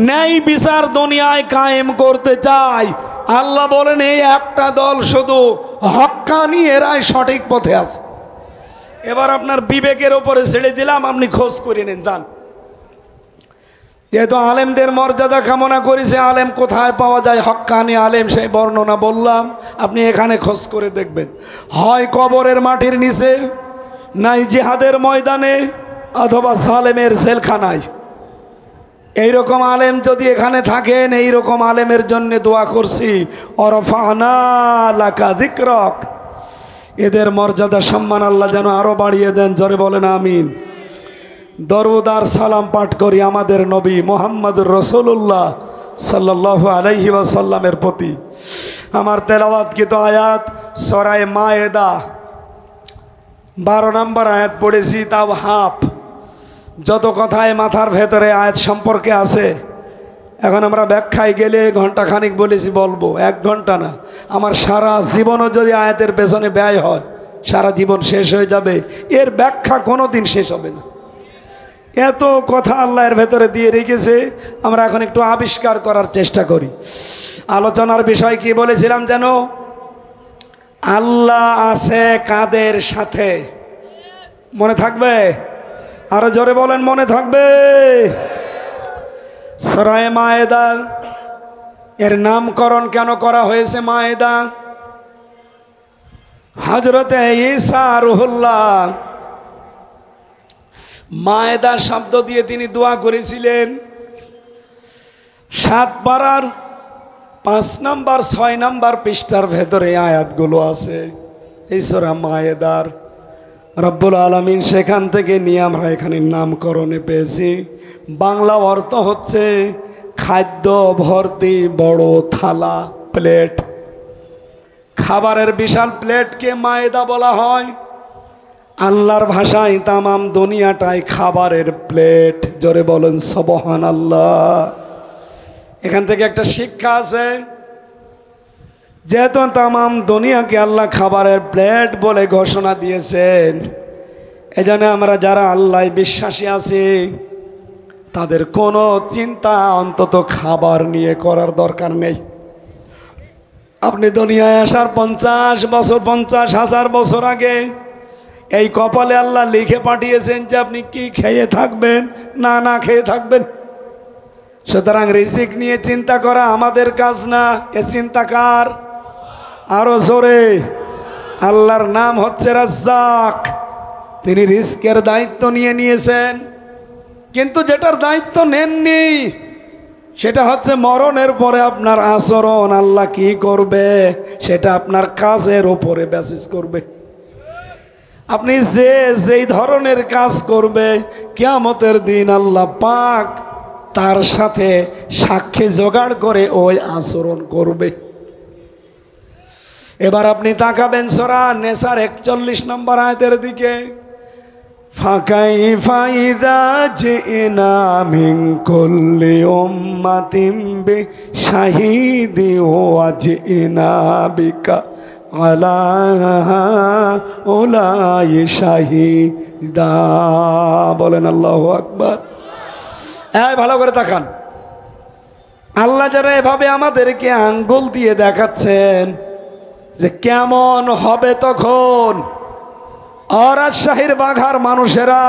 ন্যায় বিচার দুনিয়ায় কায়েম করতে চায়, আল্লাহ বলেন এই একটা দল শুধু হক্কানি, এরাই সঠিক পথে আছে। এবার আপনার বিবেকের উপরে ছেড়ে দিলাম, আপনি খোঁজ করে নেন, যান। যেহেতু আলেমদের মর্যাদা কামনা করেছে, আলেম কোথায় পাওয়া যায় হক্কানি আলেম সেই বর্ণনা বললাম, আপনি এখানে খোঁজ করে দেখবেন। হয় কবরের মাটির নিচে, নাই জিহাদের ময়দানে, অথবা সালেমের জেলখানায়। এইরকম আলেম যদি এখানে থাকেন, এইরকম আলেমের জন্য দোয়া করছি, ওরফানা লাকা যিকরাক, এদের মর্যাদা সম্মান আল্লাহ যেন আরো বাড়িয়ে দেন। জোরে বলেন আমিন। দরুদ আর সালাম পাঠ করি আমাদের নবী মুহাম্মদুর রাসূলুল্লাহ সাল্লাল্লাহু আলাইহি ওয়াসাল্লামের প্রতি। আমার তেলাওয়াতকৃত আয়াত সূরা মায়েদা 12 নম্বর আয়াত পড়েছি, তাও হাফ। যত কথায় মাথার ভেতরে আয়াত সম্পর্কে আছে, এখন আমরা ব্যাখ্যায় গেলে ঘন্টাখানিক বলেছি, বলবো 1 ঘন্টা না। আমার সারা জীবনও যদি আয়াতের পেছনে ব্যয় হয়, সারা জীবন শেষ হয়ে যাবে, এর ব্যাখ্যা কোনো দিন শেষ হবে না। এত কথা আল্লাহর ভেতরে দিয়ে রেখেছে, আমরা এখন একটু আবিষ্কার করার চেষ্টা করি। আলোচনার বিষয় কি বলেছিলাম যেন? আল্লাহ আছে কাদের সাথে? মনে থাকবে? আরো জোরে বলেন, মনে থাকবে? সূরা মায়েদা, এর নামকরণ কেন করা হয়েছে মায়েদা? হযরতে ঈসা রুহুল্লাহ মায়েদা শব্দ দিয়ে তিনি দোয়া করেছিলেন। 7 পারার 5 নম্বর 6 নম্বর পৃষ্ঠার ভেতরে আয়াতগুলো আছে এই সূরা মায়েদার। রব্বুল আলামিন সেখান থেকে নিয়ে আমরা এখানে নামকরণে পেয়েছি। বাংলা অর্থ হচ্ছে খাদ্য ভর্তি বড় থালা, প্লেট। খাবারের বিশাল প্লেটকে মায়েদা বলা হয়। আল্লাহর ভাষায় তামাম দুনিয়াটাই খাবারের প্লেট। জোরে বলেন সুবহানাল্লাহ। এখান থেকে একটা শিক্ষা আছে, যেহেতু তামাম দুনিয়াকে আল্লাহ খাবারের প্লেট বলে ঘোষণা দিয়েছেন, এজন্য আমরা যারা আল্লাহ বিশ্বাসী আছি তাদের কোনো চিন্তা অন্তত খাবার নিয়ে করার দরকার নেই। আপনি দুনিয়ায় আসার 50 বছর 50,000 বছর আগে এই কপালে আল্লাহ লিখে পাঠিয়েছেন যে আপনি কি খেয়ে থাকবেন, না না খেয়ে থাকবেন। সুতরাং রিজিক নিয়ে চিন্তা করা আমাদের কাজ না, এ চিন্তা কার? আরো জোরে। আল্লাহর নাম হচ্ছে রাজ্জাক। তিনি রিজকের দায়িত্ব নিয়েছেন, কিন্তু যেটার দায়িত্ব নেননি সেটা হচ্ছে মরণের পরে আপনার আচরণ আল্লাহ কি করবে সেটা আপনার কাজের উপরে বেসিস করবে। আপনি যেই ধরনের কাজ করবে, কিয়ামতের দিন আল্লাহ পাক তার সাথে সাক্ষী জোগাড় করে ওই আচরণ করবে। এবার আপনি তাকাবেন সূরা নেসার 41 নম্বর আয়াতের দিকে। ফাকাইফা ইযা জিনা মিন কুল্লি উম্মাতিন বিশাহিদি ওয়া জিনা বিকা আলা উলাই শাহিদা। বলেন আল্লাহু আকবার। ভালো করে তাকান। আল্লাহ যারা এভাবে আমাদেরকে আঙ্গুল দিয়ে দেখাচ্ছেন যে কেমন হবে তখন, রাজশাহীর বাঘার মানুষেরা,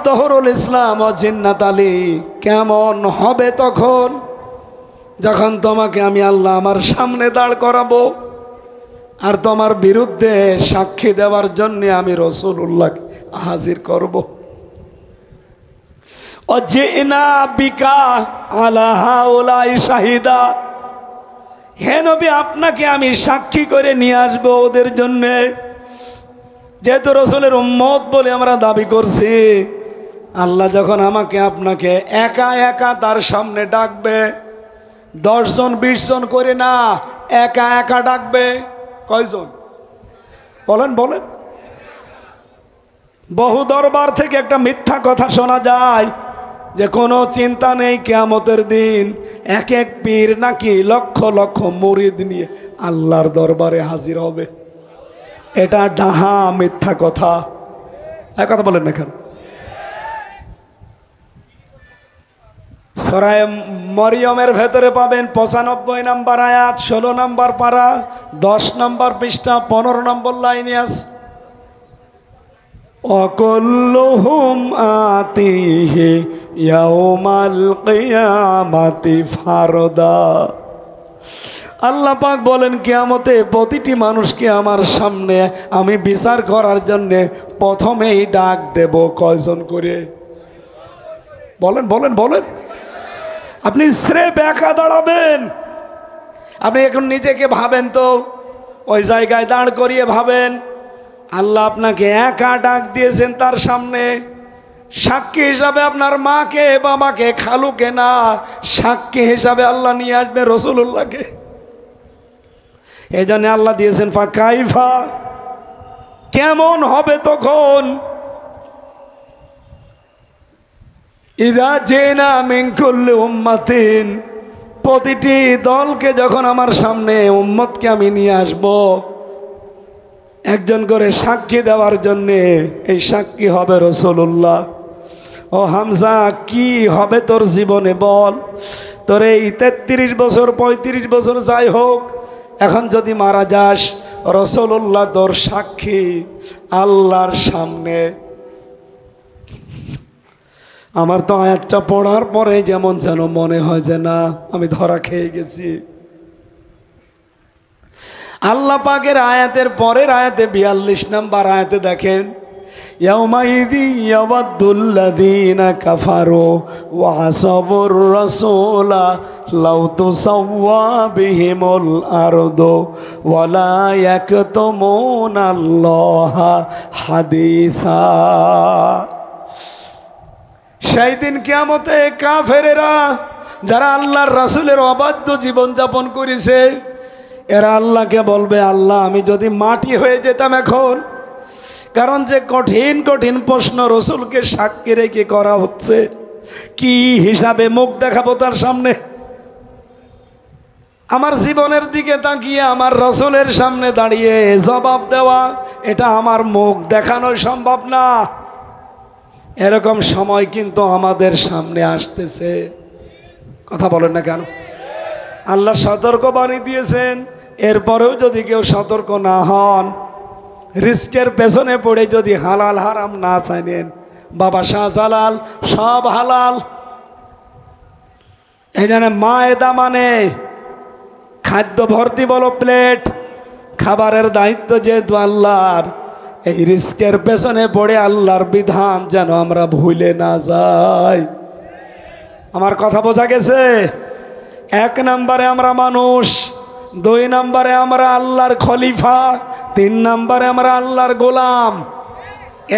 তহরুল ইসলাম ও জিন্নাত আলী, কেমন হবে তখন যখন তোমাকে আমি আল্লাহ আমার সামনে দাঁড় করাবো আর তোমার বিরুদ্ধে সাক্ষী দেওয়ার জন্য আমি রাসূলুল্লাহকে হাজির করব। অজিনা বিকা আলা হাউলাই শাহিদা, হে নবী, আপনাকে আমি সাক্ষী করে নিয়ে আসবো ওদের জন্যে, যেহেতু রসুলের উম্মত বলে আমরা দাবি করছি। আল্লাহ যখন আমাকে আপনাকে একা একা তার সামনে ডাকবে, 10 জন 20 জন করে না, একা একা ডাকবে। কয়জন বলেন বলেন? বহু দরবার থেকে একটা মিথ্যা কথা শোনা যায় যে কোনো চিন্তা নেই, কিয়ামতের দিন এক এক পীর নাকি লক্ষ লক্ষ মুরিদ নিয়ে আল্লাহর দরবারে হাজির হবে। এটা ডাহা মিথ্যা কথা। এক কথা বলেন না কেন? সূরা মরিয়মের ভেতরে পাবেন 95 নম্বর আয়াত, 16 নম্বর পারা, 10 নম্বর পৃষ্ঠা, 15 নম্বর লাইনে আছে, অকুল্লুহুম আতিহি ইয়াউমাল কিয়ামাতি ফারদা। আল্লাহ পাক বলেন, কিয়ামতে প্রতিটি মানুষকে আমার সামনে আমি বিচার করার জন্য প্রথমেই ডাক দেব। কয়জন করে? বলেন বলেন বলেন। আপনি স্রেফ একা দাঁড়াবেন? আপনি এখন নিজেকে ভাবেন তো, ওই জায়গায় দাঁড় করিয়ে ভাবেন, আল্লাহ আপনাকে একা ডাক দিয়েছেন তার সামনে। সাক্ষী হিসাবে আপনার মাকে, বাবাকে, খালুকে না, সাক্ষী হিসাবে আল্লাহ নিয়ে আসবে রাসূলুল্লাহকে। এই জন্য আল্লাহ দিয়েছেন ফাকাইফা, কেমন হবে তখন? ইযা জিনা মিন কুল্লি উম্মাতিন, প্রতিটি দলকে যখন আমার সামনে উম্মতকে আমি নিয়ে আসব একজন করে সাক্ষী দেওয়ার জন্যে, এই সাক্ষী হবে রাসূলুল্লাহ। ও হামজা, কি হবে তোর জীবনে বল? তোর এই 33 বছর 35 বছর যাই হোক, এখন যদি মারা যাস, রাসূলুল্লাহ তোর সাক্ষী আল্লাহর সামনে। আমার তো আয়াতটা পড়ার পরে যেমন যেন মনে হয় যে না, আমি ধরা খেয়ে গেছি। আল্লাহ পাকের আয়াতের পরের আয়াতে 42 নম্বর আয়াতে দেখেন, ইয়াউমাইযি ইয়াওয়াদ্দুল্লাযীনা কাফারু ওয়া আসাবুর রাসূলা লাউ তুসাওয়া বিহিমুল আরদু ওয়া লা ইয়াকতুমুনাল্লাহা হাদিসা। সেই দিন কিয়ামতে কাফেরেরা, যারা আল্লাহর রাসূলের অবাধ্য জীবনযাপন করেছে, এরা আল্লাহকে বলবে, আল্লাহ আমি যদি মাটি হয়ে যেতাম এখন। কারণ যে কঠিন কঠিন প্রশ্ন রাসূলকে সাক্ষী রেখে করা হচ্ছে, কি হিসাবে মুখ দেখাবো তার সামনে? আমার জীবনের দিকে তাকিয়ে আমার রাসূলের সামনে দাঁড়িয়ে জবাব দেওয়া, এটা আমার মুখ দেখানো সম্ভব না। এরকম সময় কিন্তু আমাদের সামনে আসতেছে। কথা বলেন না কেন? আল্লাহ সতর্ক বাণী দিয়েছেন, এরপরেও যদি কেউ সতর্ক না হন, রিস্কের পেছনে পড়ে যদি হালাল হারাম না চাইনেন, বাবা শাহজালাল সব হালাল। এই জন্য মায়েদা মানে খাদ্য ভর্তি বলো প্লেট, খাবারের দায়িত্ব যেহেতু আল্লাহর, এই রিস্কের পেছনে পড়ে আল্লাহর বিধান যেন আমরা ভুলে না যাই। আমার কথা বোঝা গেছে? 1 নম্বরে আমরা মানুষ, 2 নম্বরে আমরা আল্লাহর খলিফা, 3 নম্বরে আমরা আল্লাহর গোলাম।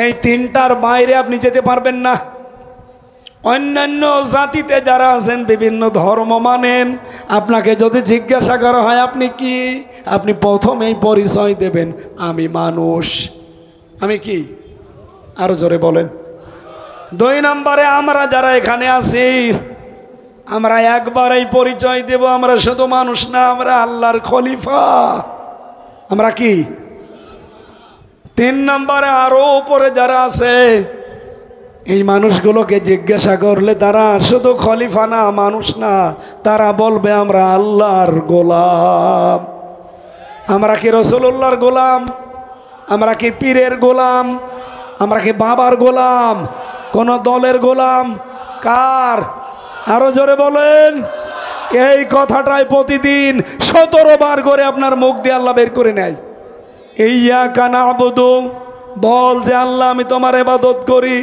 এই 3টার বাইরে আপনি যেতে পারবেন না। অন্যান্য জাতিতে যারা আছেন, বিভিন্ন ধর্ম মানেন, আপনাকে যদি জিজ্ঞাসা করা হয় আপনি কি, আপনি প্রথমেই পরিচয় দেবেন, আমি মানুষ। আমি কি? আরো জোরে বলেন। 2 নম্বরে আমরা যারা এখানে আছি, আমরা একবারেই পরিচয় দেব, আমরা শুধু মানুষ না, আমরা আল্লাহর খলিফা। আমরা কি? 3 নম্বরে আরো উপরে যারা আছে, এই মানুষগুলোকে জিজ্ঞাসা করলে তারা শুধু খলিফা না, মানুষ না, তারা বলবে আমরা আল্লাহর গোলাম। আমরা কি রাসূলুল্লাহর গোলাম? আমরা কি পীরের গোলাম? আমরা কি বাবার গোলাম? কোন দলের গোলাম? কার? আরো জোরে বলেন। এই কথাটাই প্রতিদিন 17 বার করে আপনার মুখ দিয়ে আল্লাহ বের করে নেয়। ইয়্যাকা না'বুদু, বল যে আল্লাহ আমি তোমার ইবাদত করি,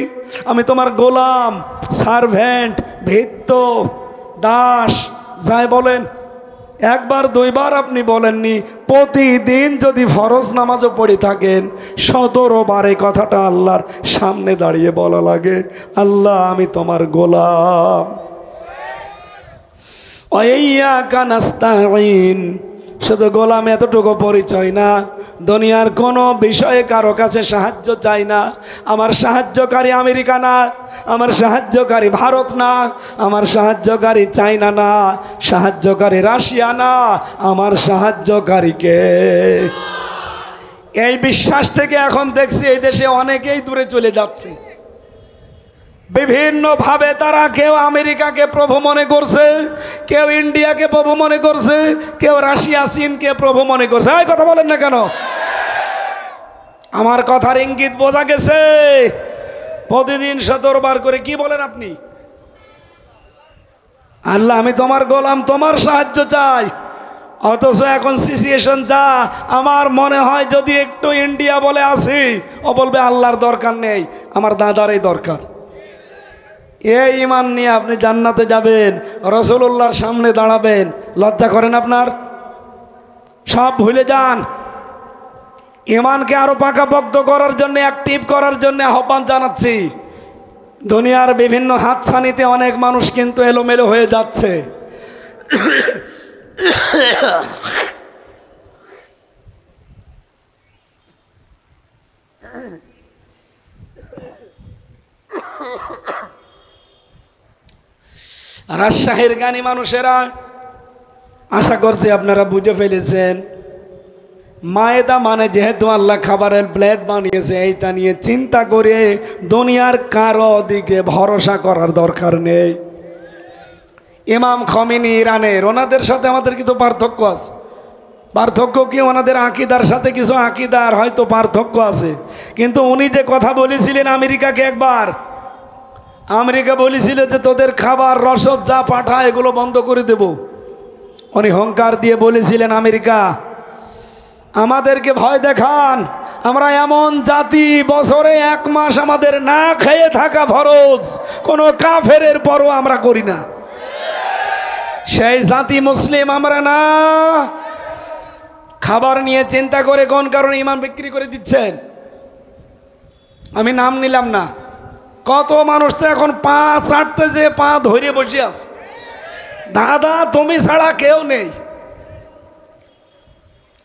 আমি তোমার গোলাম, সার্ভেন্ট, ভৃত্য, দাস, যাই বলেন। একবার দুইবার আপনি বলেননি, প্রতিদিন যদি ফরজ নামাজও পড়ে থাকেন 17 বার এই কথাটা আল্লাহর সামনে দাঁড়িয়ে বলা লাগে, আল্লাহ আমি তোমার গোলাম, ওয়াইয়াকা নাস্তাঈন। শুধু গোলাম এতটুকু পরিচয় না, দুনিয়ার কোনো বিষয়ে কারো কাছে সাহায্য চাই না। আমার সাহায্যকারী আমেরিকা না, আমার সাহায্যকারী ভারত না, আমার সাহায্যকারী চায়না না, সাহায্যকারী রাশিয়া না, আমার সাহায্যকারীকে। এই বিশ্বাস থেকে এখন দেখছি এই দেশে অনেকেই দূরে চলে যাচ্ছে বিভিন্নভাবে। তারা কেউ আমেরিকাকে প্রভু মনে করছে, কেউ ইন্ডিয়াকে প্রভু মনে করছে, কেউ রাশিয়া চীনকে প্রভু মনে করছে। এই কথা বলেন না কেন? আমার কথার ইঙ্গিত বোঝা গেছে? প্রতিদিন 17 বার করে কি বলেন আপনি? আল্লাহ আমি তোমার গোলাম, তোমার সাহায্য চাই। অথচ এখন সিচুয়েশন যা, আমার মনে হয় যদি একটু ইন্ডিয়া বলে আসি, ও বলবে আল্লাহর দরকার নেই, আমার দাদারই দরকার। এই ঈমান নিয়ে আপনি জান্নাতে যাবেন, রাসূলুল্লাহর সামনে দাঁড়াবেন, লজ্জা করেন আপনার? সব ভুলে যান। ঈমানকে আরো পাকাপোক্ত করার জন্য, অ্যাক্টিভ করার জন্য আহ্বান জানাচ্ছি। দুনিয়ার বিভিন্ন হাতছানিতে অনেক মানুষ কিন্তু এলোমেলো হয়ে যাচ্ছে। রাজশাহীর জ্ঞানী মানুষেরা, আশা করছি আপনারা বুঝে ফেলেছেন, মায়েদা মানে যেহেতু আল্লাহ খাবারের প্লেট বানিয়েছে, এইটা নিয়ে চিন্তা করে দুনিয়ার কারো দিকে ভরসা করার দরকার নেই। ইমাম খমিনি ইরানের, ওনাদের সাথে আমাদের কিন্তু পার্থক্য আছে। পার্থক্য কি? ওনাদের আকিদার সাথে কিছু আকিদার হয়তো পার্থক্য আছে, কিন্তু উনি যে কথা বলেছিলেন আমেরিকাকে, একবার আমেরিকা বলেছিল যে তোদের খাবার রসদ যা পাঠায় এগুলো বন্ধ করে দেব। উনি হুঙ্কার দিয়ে বলেছিলেন, আমেরিকা আমাদেরকে ভয় দেখান, আমরা এমন জাতি, বছরে 1 মাস আমাদের না খেয়ে থাকা ফরজ, কোনো কাফেরের পরও আমরা করি না। সেই জাতি মুসলিম আমরা না। খাবার নিয়ে চিন্তা করে কোন কারণে ইমান বিক্রি করে দিচ্ছেন? আমি নাম নিলাম না। কত মানুষ তো এখন পা চাটতে যে পা ধরে বসে আছে। দাদা তুমি ছাড়া কেউ নেই।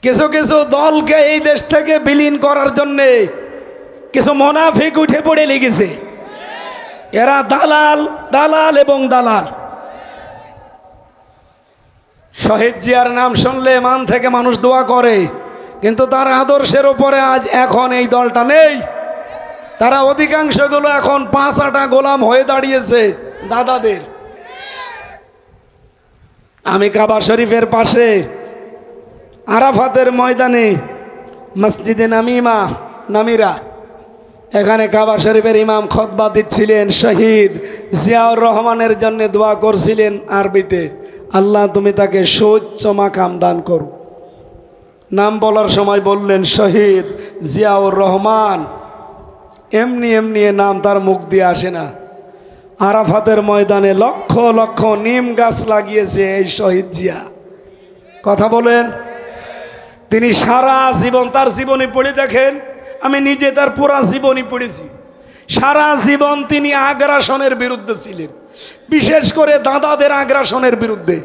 কিছু কিছু দলকে এই দেশ থেকে বিলীন করার জন্যে কিছু মুনাফিক উঠে পড়ে লেগেছে। এরা দালাল, দালাল এবং দালাল। শহীদ জিয়ার নাম শুনলে মান থেকে মানুষ দোয়া করে, কিন্তু তার আদর্শের উপরে আজ এখন এই দলটা নেই। তারা অধিকাংশগুলো এখন 5 আটা গোলাম হয়ে দাঁড়িয়েছে দাদাদের। আমি কাবা শরীফের পাশে আরাফাতের ময়দানে মসজিদে নামিরা, এখানে কাবা শরীফের ইমাম খুতবা দিচ্ছিলেন। শহীদ জিয়াউর রহমানের জন্য দোয়া করছিলেন আরবিতে, আল্লাহ তুমি তাকে সুউচ্চ মাকাম দান করো। নাম বলার সময় বললেন শহীদ জিয়াউর রহমান। এমনি এমনি নাম তার মুখ দিয়ে আসে না। আরাফাতের ময়দানে লক্ষ লক্ষ নিম গাছ লাগিয়েছে এই শহীদ জিয়া। কথা বলেন। তিনি সারা জীবন, তার জীবনী পড়ে দেখেন, আমি নিজে তার পুরা জীবনী পড়েছি। সারা জীবন তিনি আগ্রাসনের বিরুদ্ধে ছিলেন, বিশেষ করে দাদাদের আগ্রাসনের বিরুদ্ধে।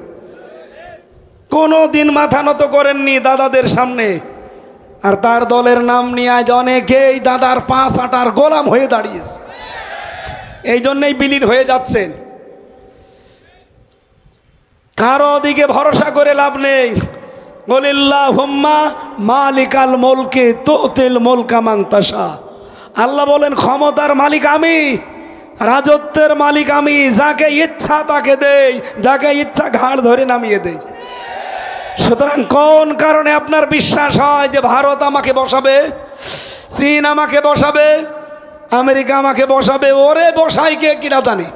কোনো দিন মাথা নত করেননি দাদাদের সামনে। আর তার দলের নাম নিয়ে আজ অনেকেই দাদার 5 আটার গোলাম হয়ে দাঁড়িয়েছে। এই জন্যই বিলীন হয়ে যাচ্ছেন। কারো দিকে ভরসা করে লাভ নেই। বলিল্লাহুম্মা মালিকাল মুলকি তুতিল মুলকা মান তাশা। আল্লাহ বলেন ক্ষমতার মালিক আমি, রাজত্বের মালিক আমি, যাকে ইচ্ছা তাকে দেই, যাকে ইচ্ছা ঘাড় ধরে নামিয়ে দেই। সুতরাং কোন কারণে আপনার বিশ্বাস হয় যে ভারত আমাকে বসাবে, চীন আমাকে বসাবে, আমেরিকা আমাকে বসাবে? ওরে বসাই কে কিনা জানে।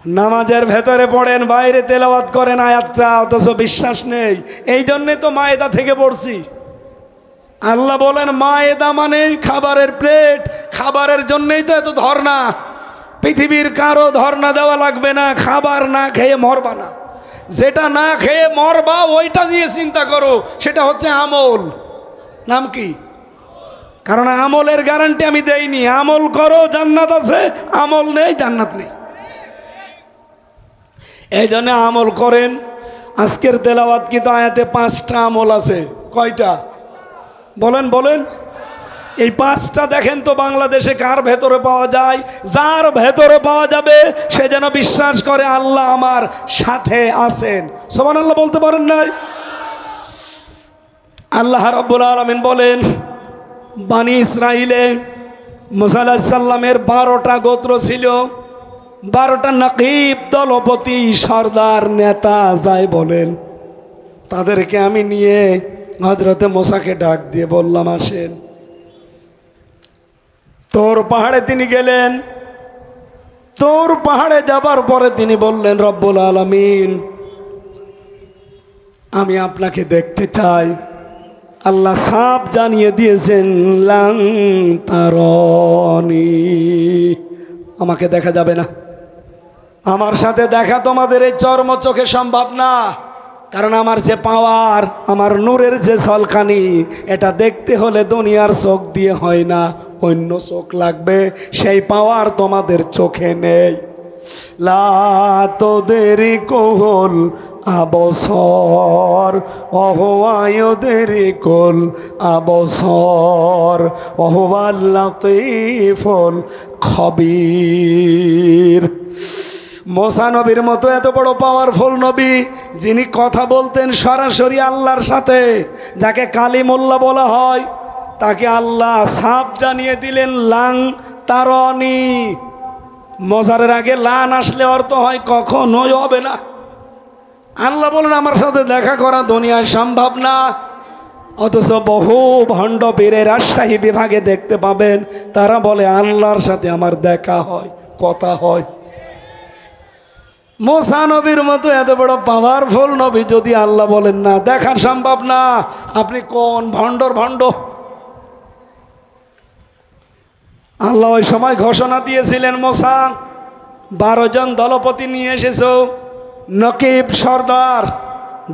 নামাজের ভেতরে পড়েন, বাইরে তেলাওয়াত করেন আয়াতটা, অথচ বিশ্বাস নেই। এই জন্যে তো মায়েদা থেকে পড়ছি। আল্লাহ বলেন মায়েদা মানে খাবারের প্লেট। খাবারের জন্যই তো এত ধর্ণা। পৃথিবীর কারো ধর্ণা দেওয়া লাগবে না, খাবার না খেয়ে মরবা না। যেটা না খেয়ে মরবা ওইটা দিয়ে চিন্তা করো, সেটা হচ্ছে আমল। নাম কি? কারণ আমলের গ্যারান্টি আমি দেইনি। আমল করো জান্নাত আছে, আমল নেই জান্নাত নেই। এই জন্য আমল করেন। আজকের তেলাওয়াত কিন্তু আয়াতে 5টা আমল আছে। কয়টা বলেন বলেন? এই 5টা দেখেন তো বাংলাদেশে কার ভেতরে পাওয়া যায়? যার ভেতরে পাওয়া যাবে সে যেন বিশ্বাস করে আল্লাহ আমার সাথে আছেন। সুবহানাল্লাহ বলতে পারেন নাই? আল্লাহ রাব্বুল আলামিন বলেন, বানি ইসরাইলে মুসা আলাইহিস সালামের 12টা গোত্র ছিল, 12টা নকিব, দলপতি, সর্দার, নেতা যাই বলেন। তাদেরকে আমি নিয়ে হযরতে মুসাকে ডাক দিয়ে বললাম, আসেন। তোর পাহাড়ে তিনি গেলেন। তোর পাহাড়ে যাবার পরে তিনি বললেন, রব্বুল আলামিন আমি আপনাকে দেখতে চাই। আল্লাহ সাপ জানিয়ে দিয়েছেন, লাং তারনি, আমাকে দেখা যাবে না। আমার সাথে দেখা তোমাদের এই চর্ম চোখে সম্ভব না। কারণ আমার যে পাওয়ার, আমার নূরের যে ঝলকানি, এটা দেখতে হলে দুনিয়ার চোখ দিয়ে হয় না, অন্য চোখ লাগবে। সেই পাওয়ার তোমাদের চোখে নেই। লা তোদের কোহল আবসর অহওয়ায়দের কোল আবসর অহওয়াল্লাতিফুল খবীর। মুসা নবীর মতো এত বড় পাওয়ারফুল নবী, যিনি কথা বলতেন সরাসরি আল্লাহর সাথে, যাকে কালিমুল্লাহ বলা হয়, তাকে আল্লাহ সাপ জানিয়ে দিলেন, লাং তারনি। মজারের আগে লান আসলে অর্থ হয় কখনোই হবে না। আল্লাহ বলেন আমার সাথে দেখা করা দুনিয়ায় সম্ভব না। অথচ বহু ভণ্ড পীরে রাজশাহী বিভাগে দেখতে পাবেন, তারা বলে আল্লাহর সাথে আমার দেখা হয়, কথা হয়। মুসা নবীর মতো এত বড় পাওয়ারফুল নবী যদি আল্লাহ বলেন না দেখা সম্ভব না, আপনি কোন ভণ্ডর ভণ্ড? আল্লাহ ওই সময় ঘোষণা দিয়েছিলেন, মুসা 12 জন দলপতি নিয়ে এসেছো, নকিব, সর্দার,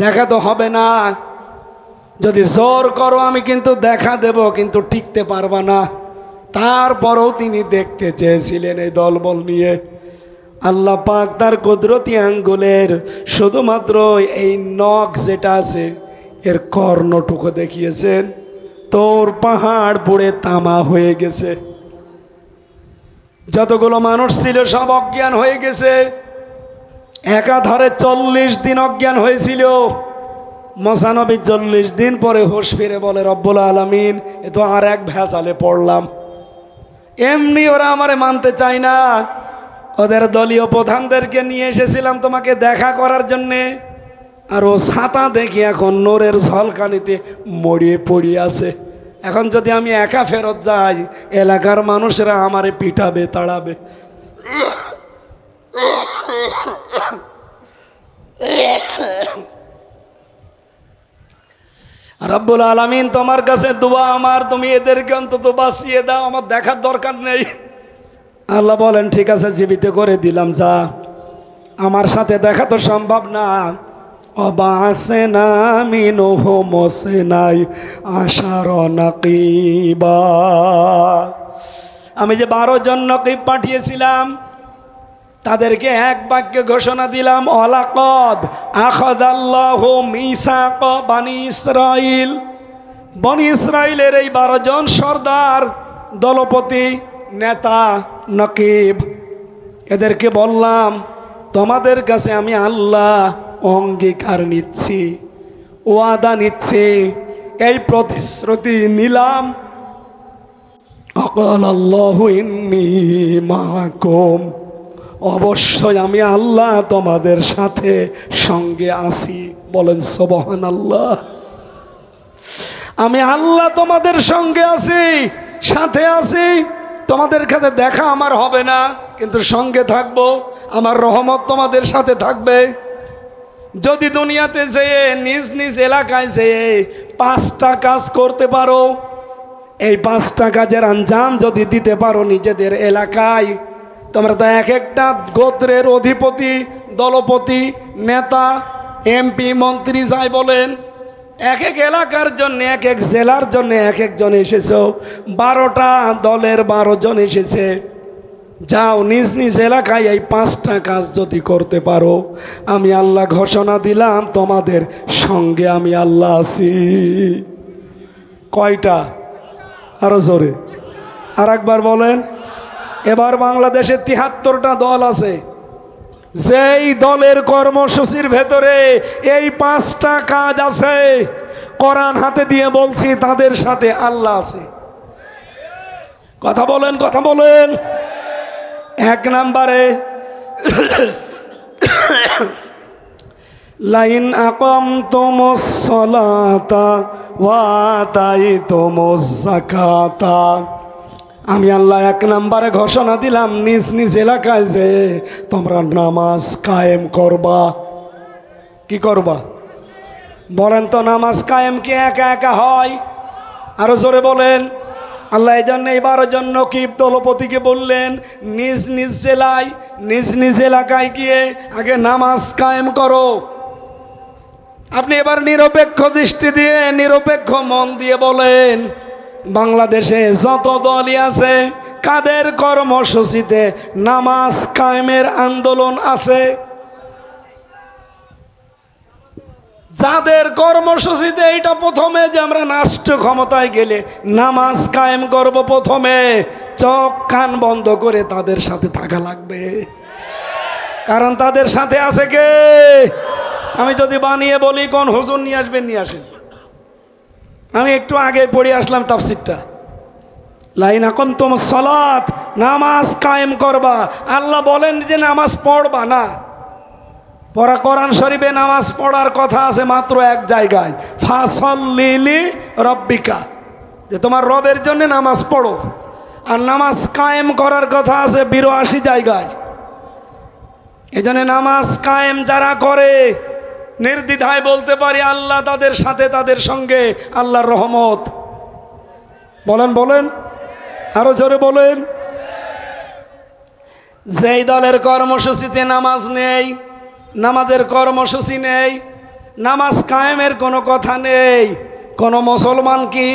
দেখা তো হবে না। যদি জোর করো আমি কিন্তু দেখা দেব, কিন্তু টিকতে পারবা না। তারপরেও তিনি দেখতে চেয়েছিলেন এই দলবল নিয়ে। আল্লাহ পাক তার কুদরতি আঙ্গুলের শুধুমাত্র এই নখ যেটা আছে এর কর্ণটুকু দেখিয়েছেন। তোর পাহাড় পুড়ে তামা হয়ে গেছে। যতগুলো মানুষ ছিল সব অজ্ঞান হয়ে গেছে। একাধারে 40 দিন অজ্ঞান হয়েছিল। মুসা নবী 40 দিন পরে হুঁশ ফিরে বলে, রব্বুল আলামিন এ তো আর এক ভেজালে পড়লাম। এমনি ওরা আমারে মানতে চায় না। ওদের দলীয় প্রধানদেরকে নিয়ে এসেছিলাম তোমাকে দেখা করার জন্যে, আর ও ছাতা দেখি এখন নূরের ঝলকানিতে মরিয়ে পড়িয়ে আছে। এখন যদি আমি একা ফেরত যাই, এলাকার মানুষেরা আমারে পিটাবে, তাড়াবে। রব্বুল আলামিন তোমার কাছে দোয়া আমার, তুমি এদেরকে অন্তত বাঁচিয়ে দাও, আমার দেখার দরকার নেই। আল্লাহ বলেন, ঠিক আছে জীবিত করে দিলাম, যা। আমার সাথে দেখা তো সম্ভব না। অবাসেনা মিনহু মুসনাই আশার নাকিবা। আমি যে 12 জন নকিব পাঠিয়েছিলাম, তাদেরকে এক বাক্যে ঘোষণা দিলাম, ওয়ালাকাদ আখাযাল্লাহু মিসাক বানি ইসরাইল। বনি ইসরাইলের এই 12 জন সর্দার, দলপতি, নেতা, নকিব, এদেরকে বললাম তোমাদের কাছে আমি আল্লাহ অঙ্গীকার নিচ্ছি, ওয়াদা নিচ্ছি, এই প্রতিশ্রুতি নিলাম, আল্লাহু ইন্নী মাআকুম, অবশ্যই আমি আল্লাহ তোমাদের সাথে সঙ্গে আছি। বলেন সুবহানাল্লাহ। আমি আল্লাহ তোমাদের সঙ্গে আছি, সাথে আছি। তোমাদের কাছে দেখা আমার হবে না, কিন্তু সঙ্গে থাকবো। আমার রহমত তোমাদের সাথে থাকবে। যদি দুনিয়াতে যেয়ে নিজ নিজ এলাকায় যেয়ে 5টা কাজ করতে পারো, এই 5টা কাজের আঞ্জাম যদি দিতে পারো নিজেদের এলাকায়, তোমরা তো এক একটা গোত্রের অধিপতি, দলপতি, নেতা, এমপি মন্ত্রী যাই বলেন, এক এক এলাকার জন্য, এক এক জেলার জন্য এক একজন এসেছে। 12টা দলের 12 জন এসেছে। যাও নিজ নিজ এলাকায় এই 5টা কাজ যদি করতে পারো, আমি আল্লাহ ঘোষণা দিলাম তোমাদের সঙ্গে আমি আল্লাহ আছি। কয়টা? আরো জোরে আর একবার বলেন। এবার বাংলাদেশে 73টা দল আছে। যেই দলের কর্মসূচির ভেতরে এই 5টা কাজ আছে, কোরআন হাতে দিয়ে বলছি তাদের সাথে আল্লাহ আছে। কথা বলেন, কথা বলেন। 1 নম্বরে লাইন আকামতুমুস সালাতা ওয়া আতাইতুমুজ যাকাতা। আমি আল্লাহ 1 নম্বরে ঘোষণা দিলাম নিজ নিজ এলাকায় যে তোমরা নামাজ কায়েম করবা। কি করবা বলেন তো? নামাজ কায়েম কি একা একা হয়? আরো জোরে বলেন। আল্লাহ এই জন্য 12 জন নকিব দলপতিকে বললেন নিজ নিজ জেলায়, নিজ নিজ এলাকায় গিয়ে আগে নামাজ কায়েম করো। আপনি এবার নিরপেক্ষ দৃষ্টি দিয়ে, নিরপেক্ষ মন দিয়ে বলেন, বাংলাদেশে যত দলই আছে কাদের কর্মসূচিতে নামাজ কায়েমের আন্দোলন আছে? যাদের কর্মসূচিতে এটা প্রথমে যে আমরা রাষ্ট্র ক্ষমতায় গেলে নামাজ কায়েম করব, প্রথমে চোখ কান বন্ধ করে তাদের সাথে থাকা লাগবে। কারণ তাদের সাথে আছে কে? আমি যদি বানিয়ে বলি কোন হুজুর নিয়ে আসবেন, নিয়ে আসেন। আমি একটু আগে পড়ে আসলাম তাফসিরটা। লাইন আকামতুমুস সালাত, নামাজ কায়েম করবা। আল্লাহ বলেন যে নামাজ পড়বা না। পড়া কোরআন শরীফে নামাজ পড়ার কথা আছে মাত্র 1 জায়গায়, ফাসাল্লি লিরাব্বিকা, যে তোমার রবের জন্য নামাজ পড়ো। আর নামাজ কায়েম করার কথা আছে 82 জায়গায়। এজন্য নামাজ কায়েম যারা করে নির্দ্বিধায় বলতে পারি আল্লাহ তাদের সাথে, তাদের সঙ্গে আল্লাহর রহমত। বলেন বলেন, আরো জোরে বলেন। যেই দলের কর্মসূচিতে নামাজ নেই, নামাজের কর্মসূচি নেই, নামাজ কায়েমের কোনো কথা নেই, কোনো মুসলমান কি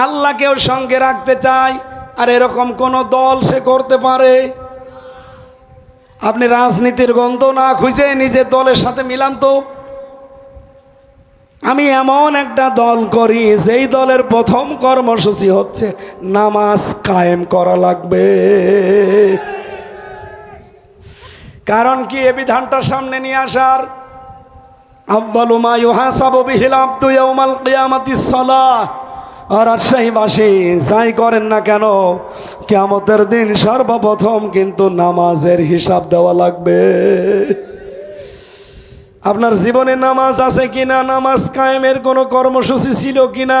আল্লাহকেও সঙ্গে রাখতে চায়? আর এরকম কোনো দল সে করতে পারে? আপনি রাজনীতির গন্ধ না খুঁজে নিজের দলের সাথে মিলান তো। আমি এমন একটা দল করি যেই দলের প্রথম কর্মসূচি হচ্ছে নামাজ কায়েম করা লাগবে। কারণ কি? এ বিধানটা সামনে নিয়ে আসার, আউয়ালু মা ইউহাসাবু বিহিল আবদু ইয়াউমাল কিয়ামাতিস সালাহ। আর রাজশাহীবাসী যাই করেন না কেন, কিয়ামতের দিন সর্বপ্রথম কিন্তু নামাজের হিসাব দেওয়া লাগবে। আপনার জীবনে নামাজ আছে কিনা, নামাজ কায়েমের কোনো কর্মসূচি ছিল কিনা,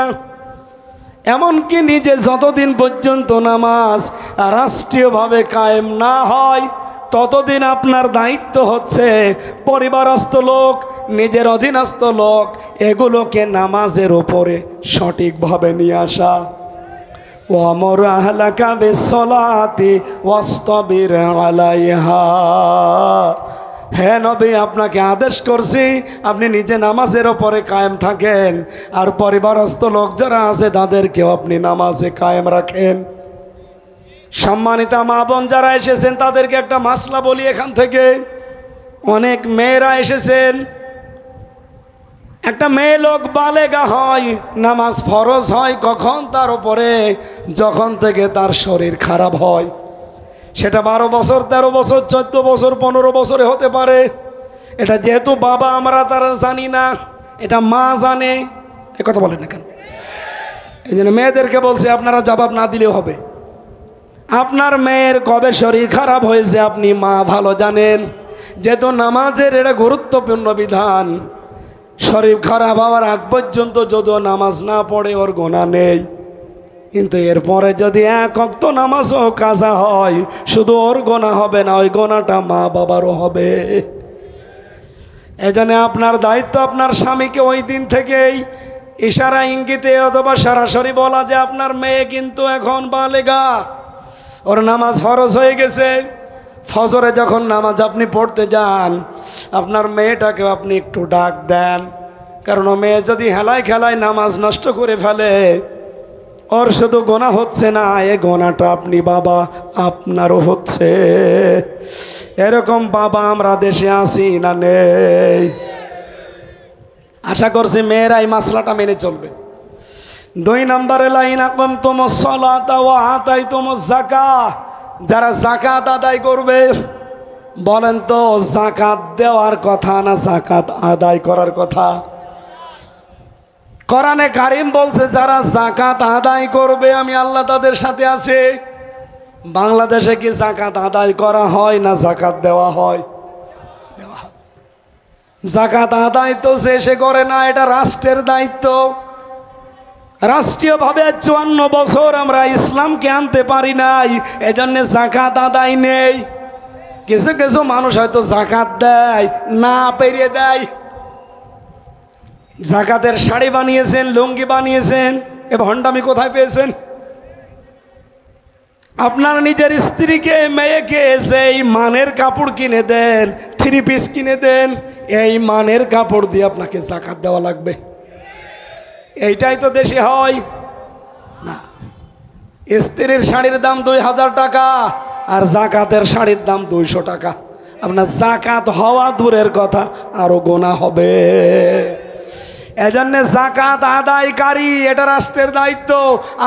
এমনকি নিজে যতদিন পর্যন্ত নামাজ রাষ্ট্রীয়ভাবে কায়েম না হয় ততদিন আপনার দায়িত্ব হচ্ছে পরিবারস্থ লোক, নিজের অধীনস্থ লোক, এগুলোকে নামাজের ওপরে সঠিকভাবে নিয়ে আসা। ওয়ামুর আহলাকা বিসসালাতি ওয়াসতাবির আলাইহা। হে নবী, আপনাকে আদেশ করছি আপনি নিজে নামাজের ওপরে কায়েম থাকেন, আর পরিবারস্থ লোক যারা আছে তাদেরকেও আপনি নামাজে কায়েম রাখেন। সম্মানিত মা বোন যারা এসেছেন তাদেরকে একটা মাসলা বলি এখান থেকে। অনেক মেয়েরা এসেছেন, একটা মেয়ে লোক বালেগা হয়, নামাজ ফরজ হয় কখন? তার উপরে যখন থেকে তার শরীর খারাপ হয়। সেটা 12 বছর, 13 বছর, 14 বছর, 15 বছরে হতে পারে। এটা যেহেতু বাবা আমরা তারা জানি না, এটা মা জানে। এ কথা বলেন না কেন? এই জন্য মেয়েদেরকে বলছে আপনারা জবাব না দিলেও হবে। আপনার মেয়ের কবে শরীর খারাপ হয়েছে আপনি মা ভালো জানেন। যেহেতু নামাজের এটা গুরুত্বপূর্ণ বিধান, শরীর খারাপ হওয়ার আগ পর্যন্ত যদিও নামাজ না পড়ে ওর গোনা নেই, কিন্তু এরপরে যদি 1 ওয়াক্ত নামাজও কাজা হয়, শুধু ওর গোনা হবে না, ওই গোনাটা মা বাবারও হবে। এজন্য আপনার দায়িত্ব আপনার স্বামীকে ওই দিন থেকেই ইশারা ইঙ্গিতে অথবা সরাসরি বলা যে আপনার মেয়ে কিন্তু এখন বালেগা, ওর নামাজ ফরজ হয়ে গেছে। ফজরে যখন নামাজ আপনি পড়তে যান, আপনার মেয়েটাকে আপনি একটু ডাক দেন, কারণ ও মেয়ে যদি হেলায় খেলায় নামাজ নষ্ট করে ফেলে, ওর শুধু গোনা হচ্ছে না, এ গোনাটা আপনি বাবা আপনারও হচ্ছে। এরকম বাবা আমরা দেশে আছি না নেই? আশা করছি মেয়েরা এই মাসলাটা মেনে চলবে। 2 নম্বরে লাইন আকামতুমুস সালাতা ওয়া আতাইতুমুজ যাকাত, যারা যাকাত আদায় করবে, বলেন তো যাকাত দেওয়ার কথা না যাকাত আদায় করার কথা? কোরআনে কারিম বলছে যারা যাকাত আদায় করবে আমি আল্লাহ তাদের সাথে আছে। বাংলাদেশে কি যাকাত আদায় করা হয় না যাকাত দেওয়া হয়? যাকাত আদায় তো সে করে না, এটা রাষ্ট্রের দায়িত্ব। রাষ্ট্রীয়ভাবে 54 বছর আমরা ইসলামকে আনতে পারি নাই, এজন্য যাকাত আদায় নেই। কিছু কিছু মানুষ হয়তো যাকাত দেয় না পেরিয়ে দেয়। যাকাতের শাড়ি বানিয়েছেন, লুঙ্গি বানিয়েছেন, এ ভণ্ডামি কোথায় পেয়েছেন? আপনার নিজের স্ত্রীকে মেয়েকে সেই মানের কাপড় কিনে দেন, 3 পিস কিনে দেন, এই মানের কাপড় দিয়ে আপনাকে যাকাত দেওয়া লাগবে। এইটাই তো দেশে হয় না। স্ত্রীর শাড়ির দাম 2000 টাকা আর যাকাতের শাড়ির দাম 200 টাকা। আপনার যাকাত হওয়া দূরের কথা, আরো গোনা হবে। এজন্য যাকাত আদায়কারী এটা রাষ্ট্রের দায়িত্ব।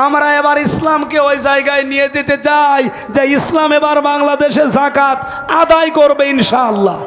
আমরা এবার ইসলামকে ওই জায়গায় নিয়ে যেতে চাই যে ইসলাম এবার বাংলাদেশে যাকাত আদায় করবে ইনশাআল্লাহ।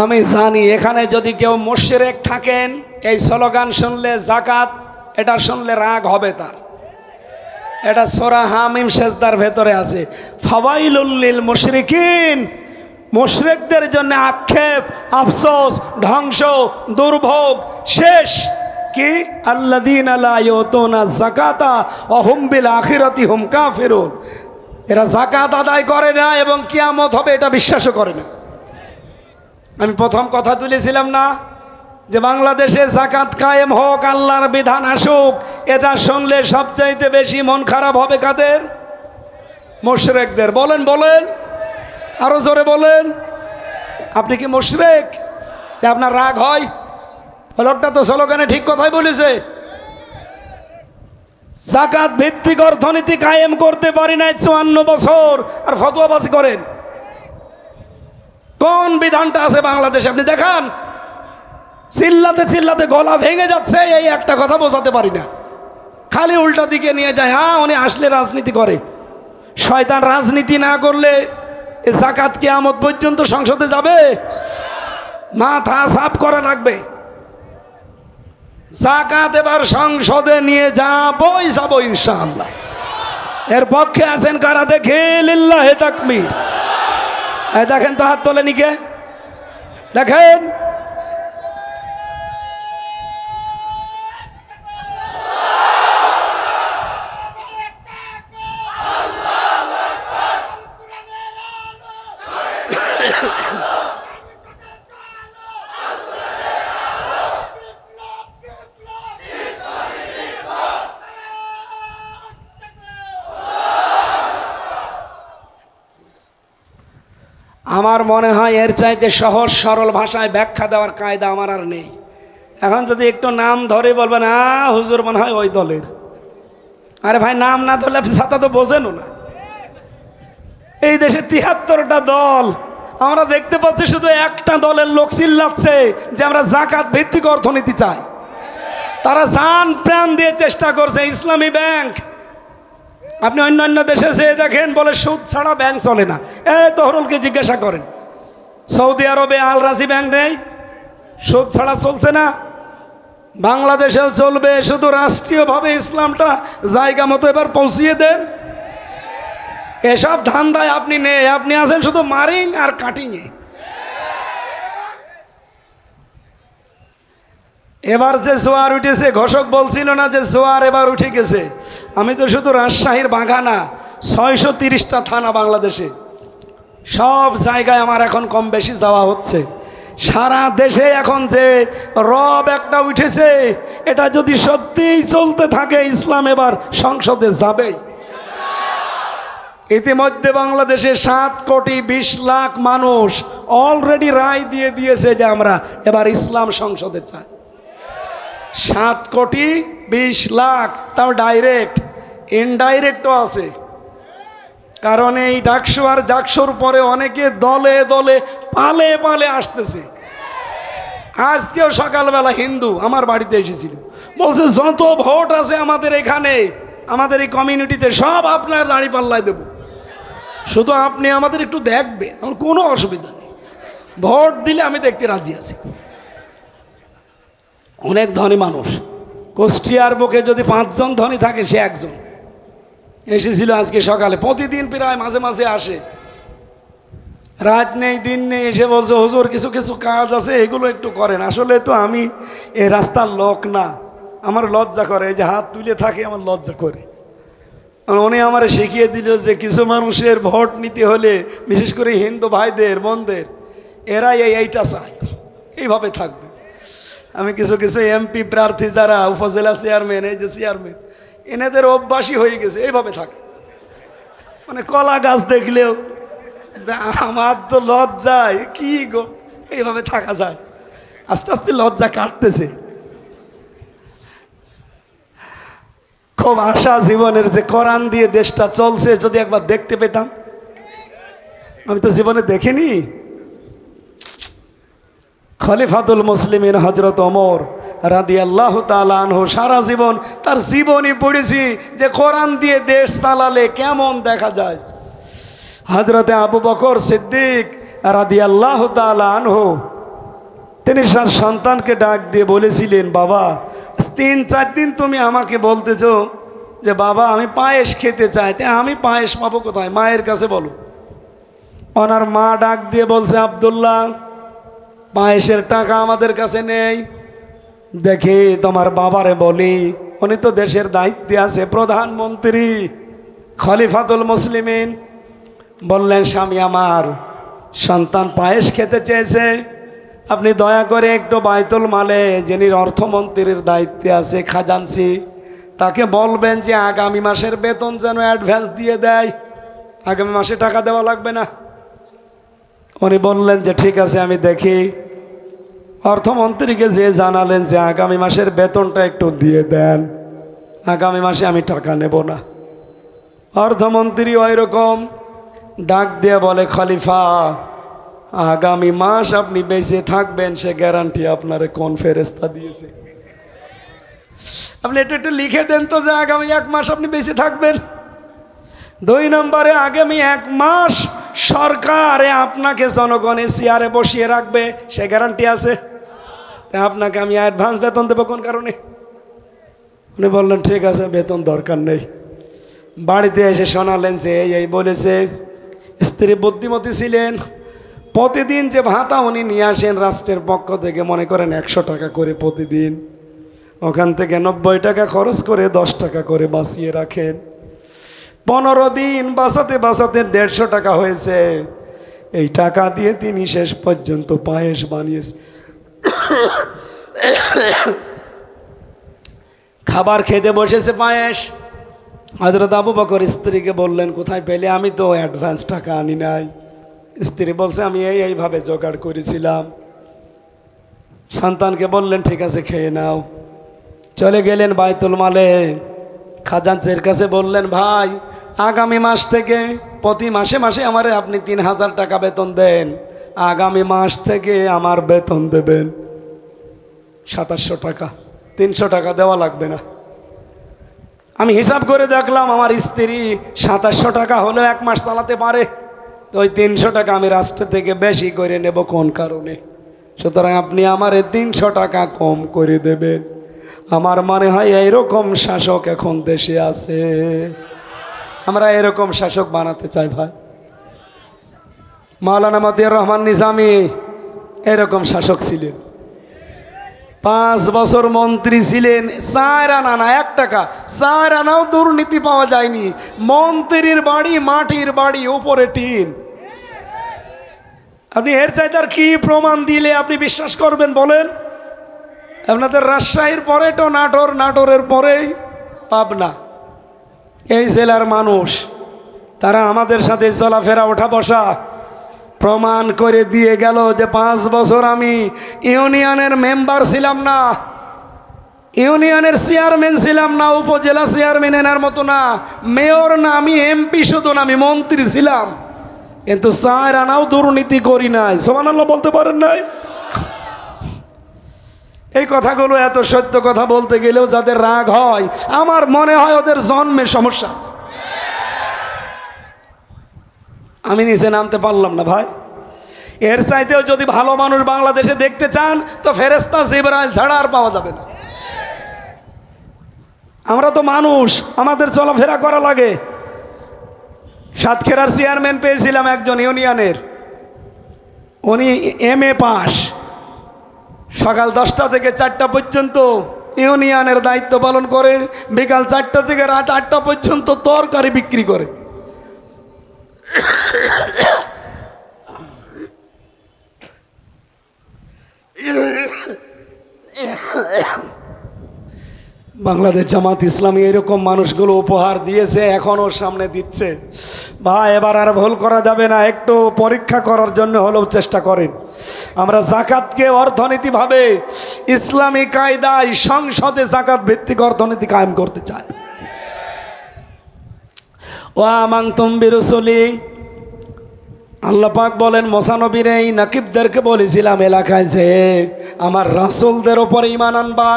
আমি জানি এখানে যদি কেউ মুশরিক থাকেন, এই স্লোগান শুনলে, যাকাত এটা শুনলে রাগ হবে তার। এটা সূরা হামিম সেজদার ভেতরে আছে, ফাওয়াইলুল লিল মুশরিকিন, মুশরিকদের জন্য আক্ষেপ, আফসোস, ধ্বংস, দুর্ভোগ শেষ। কি? আল্লাযীনা লা ইউতুনা যাকাতা ওয়া হুম বিল আখিরাতি হুম কাফিরুন। এরা যাকাত আদায় করে না এবং কিয়ামত হবে এটা বিশ্বাসও করে না। আমি প্রথম কথা তুলেছিলাম না যে বাংলাদেশে যাকাত কায়েম হোক, আল্লাহর বিধান আসুক, এটা শুনলে সবচাইতে বেশি মন খারাপ হবে কাদের? মুশরিকদের। বলেন বলেন, আরো জোরে বলেন। আপনি কি মুশরিক যে আপনার রাগ হয়? লোকটা তো স্লোগানে ঠিক কথাই বলেছে। যাকাত ভিত্তিক অর্থনীতি কায়েম করতে পারি নাই 54 বছর, আর ফতোয়াবাজি করেন। কোন বিধানটা আছে বাংলাদেশে আপনি দেখান। চিল্লাতে চিল্লাতে গলা ভেঙে যাচ্ছে, এই একটা কথা বোঝাতে পারি না, খালি উল্টা দিকে নিয়ে যায়। হ্যাঁ, উনি আসলে রাজনীতি করে। শয়তান রাজনীতি না করলে এ যাকাত কিয়ামত পর্যন্ত সংসদে যাবে? মাথা সাফ করা লাগবে। যাকাত এবার সংসদে নিয়ে যাবই যাব ইনশাআল্লাহ। এর পক্ষে আছেন কারা দেখে? লিল্লাহি তাকবীর। দেখেন তো, হাত তোলেনি কে? দেখেন। আমার মনে হয় এর চাইতে সহজ সরল ভাষায় ব্যাখ্যা দেওয়ার কায়দা আমার আর নেই। এখন যদি একটু নাম ধরে বলবেন, হুজুর মনে হয় ওই দলের। আরে ভাই, নাম না ধরলে আপনি ছাতা তো বোঝেনও না। এই দেশে 73টা দল, আমরা দেখতে পাচ্ছি শুধু একটা দলের লোক চিল্লাচ্ছে যে আমরা যাকাত ভিত্তিক অর্থনীতি চাই। তারা জান প্রাণ দিয়ে চেষ্টা করছে। ইসলামী ব্যাংক, আপনি অন্যান্য দেশে যেয়ে দেখেন, বলে সুদ ছাড়া ব্যাংক চলে না। তহরুলকে জিজ্ঞাসা করেন, সৌদি আরবে আল রাজি ব্যাংক নেই, সুদ ছাড়া চলছে না। বাংলাদেশেও চলবে, শুধু রাষ্ট্রীয়ভাবে ইসলামটা জায়গা মতো এবার পৌঁছিয়ে দেন। এসব ধান্দায় আপনি নেই, আপনি আছেন শুধু মারিং আর কাটিংয়ে। এবার যে জোয়ার উঠেছে, ঘোষক বলছিল না যে জোয়ার এবার উঠে গেছে। আমি তো শুধু রাজশাহীর বাঘানা, 630টা থানা বাংলাদেশে, সব জায়গায় আমার এখন কম বেশি যাওয়া হচ্ছে। সারা দেশে এখন যে রব একটা উঠেছে, এটা যদি সত্যিই চলতে থাকে, ইসলাম এবার সংসদে যাবেই। ইতিমধ্যে বাংলাদেশে 7,20,00,000 মানুষ অলরেডি রায় দিয়ে দিয়েছে যে আমরা এবার ইসলাম সংসদে চাই। 7,20,00,000, তাও ডাইরেক্ট, ইনডাইরেক্টও আছে। কারণ এই ডাকসু আর জাকসুর পরে অনেকে দলে দলে পালে পালে আসতেছে। আজকেও সকালবেলা হিন্দু আমার বাড়িতে এসেছিল, বলছে যত ভোট আছে আমাদের এখানে, আমাদের এই কমিউনিটিতে, সব আপনার দাঁড়িপাল্লায় দেব, শুধু আপনি আমাদের একটু দেখবেন, আমার কোনো অসুবিধা নেই, ভোট দিলে আমি দেখতে রাজি আছি। অনেক ধনী মানুষ, কুষ্টিয়ার বুকে যদি 5 জন ধনী থাকে, সে একজন এসেছিল আজকে সকালে। প্রতিদিন প্রায় মাঝে মাঝে আসে, রাত নেই দিন নেই, এসে বলছে হুজুর কিছু কিছু কাজ আছে, এগুলো একটু করেন। আসলে তো আমি এই রাস্তার লোক না, আমার লজ্জা করে, এই যে হাত তুলে থাকে আমার লজ্জা করে। উনি আমার শিখিয়ে দিল যে কিছু মানুষের ভোট নিতে হলে, বিশেষ করে হিন্দু ভাইদের বোনদের, এরা এইটা চায়, এইভাবে থাকবে। আমি কিছু কিছু এমপি প্রার্থী যারা উপজেলা চেয়ারম্যান, এই যে চেয়ারম্যান, এনাদের অভ্যাসই হয়ে গেছে এইভাবে থাকে। মানে কলা গাছ দেখলেও আমার তো লজ্জায় কি গো, এইভাবে থাকা যায়। আস্তে আস্তে লজ্জা কাটতেছে। খুব আশা জীবনের যে কোরআন দিয়ে দেশটা চলছে, যদি একবার দেখতে পেতাম। আমি তো জীবনে দেখিনি। খলিফাতুল মুসলিমিন হযরত ওমর রাদিয়াল্লাহু তাআলা আনহু সারা জীবন তার জীবনী পড়েছি যে কোরআন দিয়ে দেশ চালালে কেমন দেখা যায়। হযরতে আবু বকর সিদ্দিক রাদিয়াল্লাহু তাআলা আনহু তিনি তার সন্তানকে ডাক দিয়ে বলেছিলেন, বাবা 3-4 দিন তুমি আমাকে বলতেছো যে বাবা আমি পায়েস খেতে চাই, তাই আমি পায়েস পাবো কোথায়? মায়ের কাছে বলো। ওনার মা ডাক দিয়ে বলছে, আব্দুল্লাহ পায়েসের টাকা আমাদের কাছে নেই, দেখি তোমার বাবারে বলি, উনি তো দেশের দায়িত্বে আছে, প্রধানমন্ত্রী খলিফাতুল মুসলিমিন। বললেন, স্বামী আমার সন্তান পায়েস খেতে চেয়েছে, আপনি দয়া করে একটু বাইতুল মালে যিনি অর্থমন্ত্রীর দায়িত্বে আছে, খাজানসি, তাকে বলবেন যে আগামী মাসের বেতন যেন অ্যাডভান্স দিয়ে দেয়, আগামী মাসে টাকা দেওয়া লাগবে না। উনি বললেন যে ঠিক আছে আমি দেখি। অর্থমন্ত্রীকে যে জানালেন যে আগামী মাসের বেতনটা একটু দিয়ে দেন, আগামী মাসে আমি টাকা নেব না। অর্থমন্ত্রী ওই রকম ডাক দিয়ে বলে, খলিফা আগামী মাস আপনি বেঁচে থাকবেন সে গ্যারান্টি আপনারে কোন ফেরেশতা দিয়েছে? আপনি এটা একটু লিখে দেন তো যে আগামী 1 মাস আপনি বেঁচে থাকবেন। 2 নম্বরে আগামী 1 মাস সরকারে আপনাকে জনগণের চেয়ারে বসিয়ে রাখবে, সে গ্যারান্টি আছে? আপনাকে আমি অ্যাডভান্স বেতন দেবো কোন কারণে? উনি বললেন ঠিক আছে বেতন দরকার নেই। বাড়িতে এসে শোনালেন যে এই বলেছে। স্ত্রী বুদ্ধিমতী ছিলেন, প্রতিদিন যে ভাতা উনি নিয়ে আসেন রাষ্ট্রের পক্ষ থেকে, মনে করেন 100 টাকা করে প্রতিদিন, ওখান থেকে 90 টাকা খরচ করে 10 টাকা করে বাঁচিয়ে রাখেন। 15 দিন বাঁচাতে বাঁচাতে 150 টাকা হয়েছে। এই টাকা দিয়ে তিনি শেষ পর্যন্ত পায়েস বানিয়েছে। খাবার খেতে বসেছে পায়েস। হযরত আবু বকর স্ত্রীকে বললেন, কোথায় পেলে? আমি তো অ্যাডভান্স টাকা আনি নাই। স্ত্রী বলছে, আমি এইভাবে জোগাড় করেছিলাম। সন্তানকে বললেন ঠিক আছে খেয়ে নাও। চলে গেলেন বাইতুল মালে। খাজাঞ্চির কাছে বললেন, ভাই আগামী মাস থেকে প্রতি মাসে মাসে আমার আপনি 3000 টাকা বেতন দেন, আগামী মাস থেকে আমার বেতন দেবেন 2700 টাকা, 300 টাকা দেওয়া লাগবে না। আমি হিসাব করে দেখলাম আমার স্ত্রী 2700 টাকা হলেও 1 মাস চালাতে পারে, তো ওই 300 টাকা আমি রাষ্ট্র থেকে বেশি করে নেব কোন কারণে? সুতরাং আপনি আমার 300 টাকা কম করে দেবেন। আমার মনে হয় এইরকম শাসক এখন দেশে আছে। আমরা এরকম শাসক বানাতে চাই ভাই। মাওলানা মতিয়ার রহমান নিজামী এরকম শাসক ছিলেন। 5 বছর মন্ত্রী ছিলেন, 4 আনা না 1 টাকা, 4 আনাও দুর্নীতি পাওয়া যায়নি। মন্ত্রীর বাড়ি মাটির বাড়ি, উপরে টিন। আপনি এর চাইতে আর কি প্রমাণ দিলে আপনি বিশ্বাস করবেন বলেন? আপনাদের রাজশাহীর পরে তো নাটোর, নাটোরের পরেই পাবনা। এই জেলার মানুষ তারা আমাদের সাথে চলাফেরা ওঠা বসা প্রমাণ করে দিয়ে গেল যে 5 বছর আমি ইউনিয়নের মেম্বার ছিলাম না, ইউনিয়নের চেয়ারম্যান ছিলাম না, উপজেলা চেয়ারম্যানের মতো না, মেয়র না, আমি এমপি শুধু না, আমি মন্ত্রী ছিলাম, কিন্তু 4 আনাও দুর্নীতি করি নাই। সুবহানাল্লাহ বলতে পারেন নাই? এই কথাগুলো এত সত্য কথা বলতে গেলেও যাদের রাগ হয়, আমার মনে হয় ওদের জন্মে সমস্যা আছে। আমি নিচে নামতে পারলাম না ভাই। এর চাইতেও যদি ভালো মানুষ বাংলাদেশে দেখতে চান তো ফেরেশতা জিবরাইল ছাড়া আর পাওয়া যাবে না। আমরা তো মানুষ, আমাদের চলাফেরা করা লাগে। সাতক্ষীরার চেয়ারম্যান পেয়েছিলাম একজন ইউনিয়নের, উনি MA পাস, সকাল 10টা থেকে 4টা পর্যন্ত ইউনিয়নের দায়িত্ব পালন করে, বিকাল 4টা থেকে রাত 8টা পর্যন্ত তরকারি বিক্রি করে। বাংলাদেশ জামাত ইসলামী এরকম মানুষগুলো উপহার দিয়েছে, এখনও সামনে দিচ্ছে। ভাই এবার আর ভুল করা যাবে না, একটু পরীক্ষা করার জন্য হলেও চেষ্টা করেন। আমরা জাকাতকে অর্থনীতিভাবে ইসলামী কায়দায় সংসদে জাকাত ভিত্তিক অর্থনীতি কায়েম করতে চাই। ওয়া আমানতুম বিরুসুলি, আল্লাহ পাক বলেন মুসা নবীর এই নাকিবদেরকে বলেছিলাম এলাকায় যে আমার রাসূলদের ওপর ঈমান আনবা।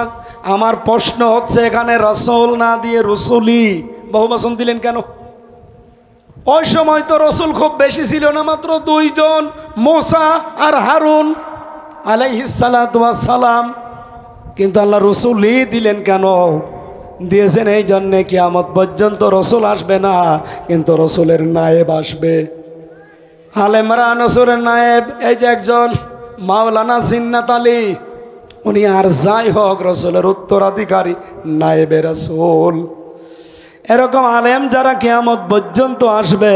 আমার প্রশ্ন হচ্ছে এখানে রাসূল না দিয়ে রসুলি বহুবচন দিলেন কেন? ওই সময় তো রসুল খুব বেশি ছিল না, মাত্র 2 জন, মুসা আর হারুন আলাইহিস সালাতু ওয়াস সালাম। কিন্তু আল্লাহ রসুলই দিলেন কেন? দিয়েছেন এই জন্যে কিয়ামত পর্যন্ত রসুল আসবে না, কিন্তু রসুলের নায়েব আসবে। আল ইমরান রসুলের নায়েব এই যে একজন মাওলানা জিন্নাত আলী, উনি আর যাই হোক রসুলের উত্তরাধিকারী, নায়েবে রসুল। এরকম আলেম যারা কিয়ামত পর্যন্ত আসবে,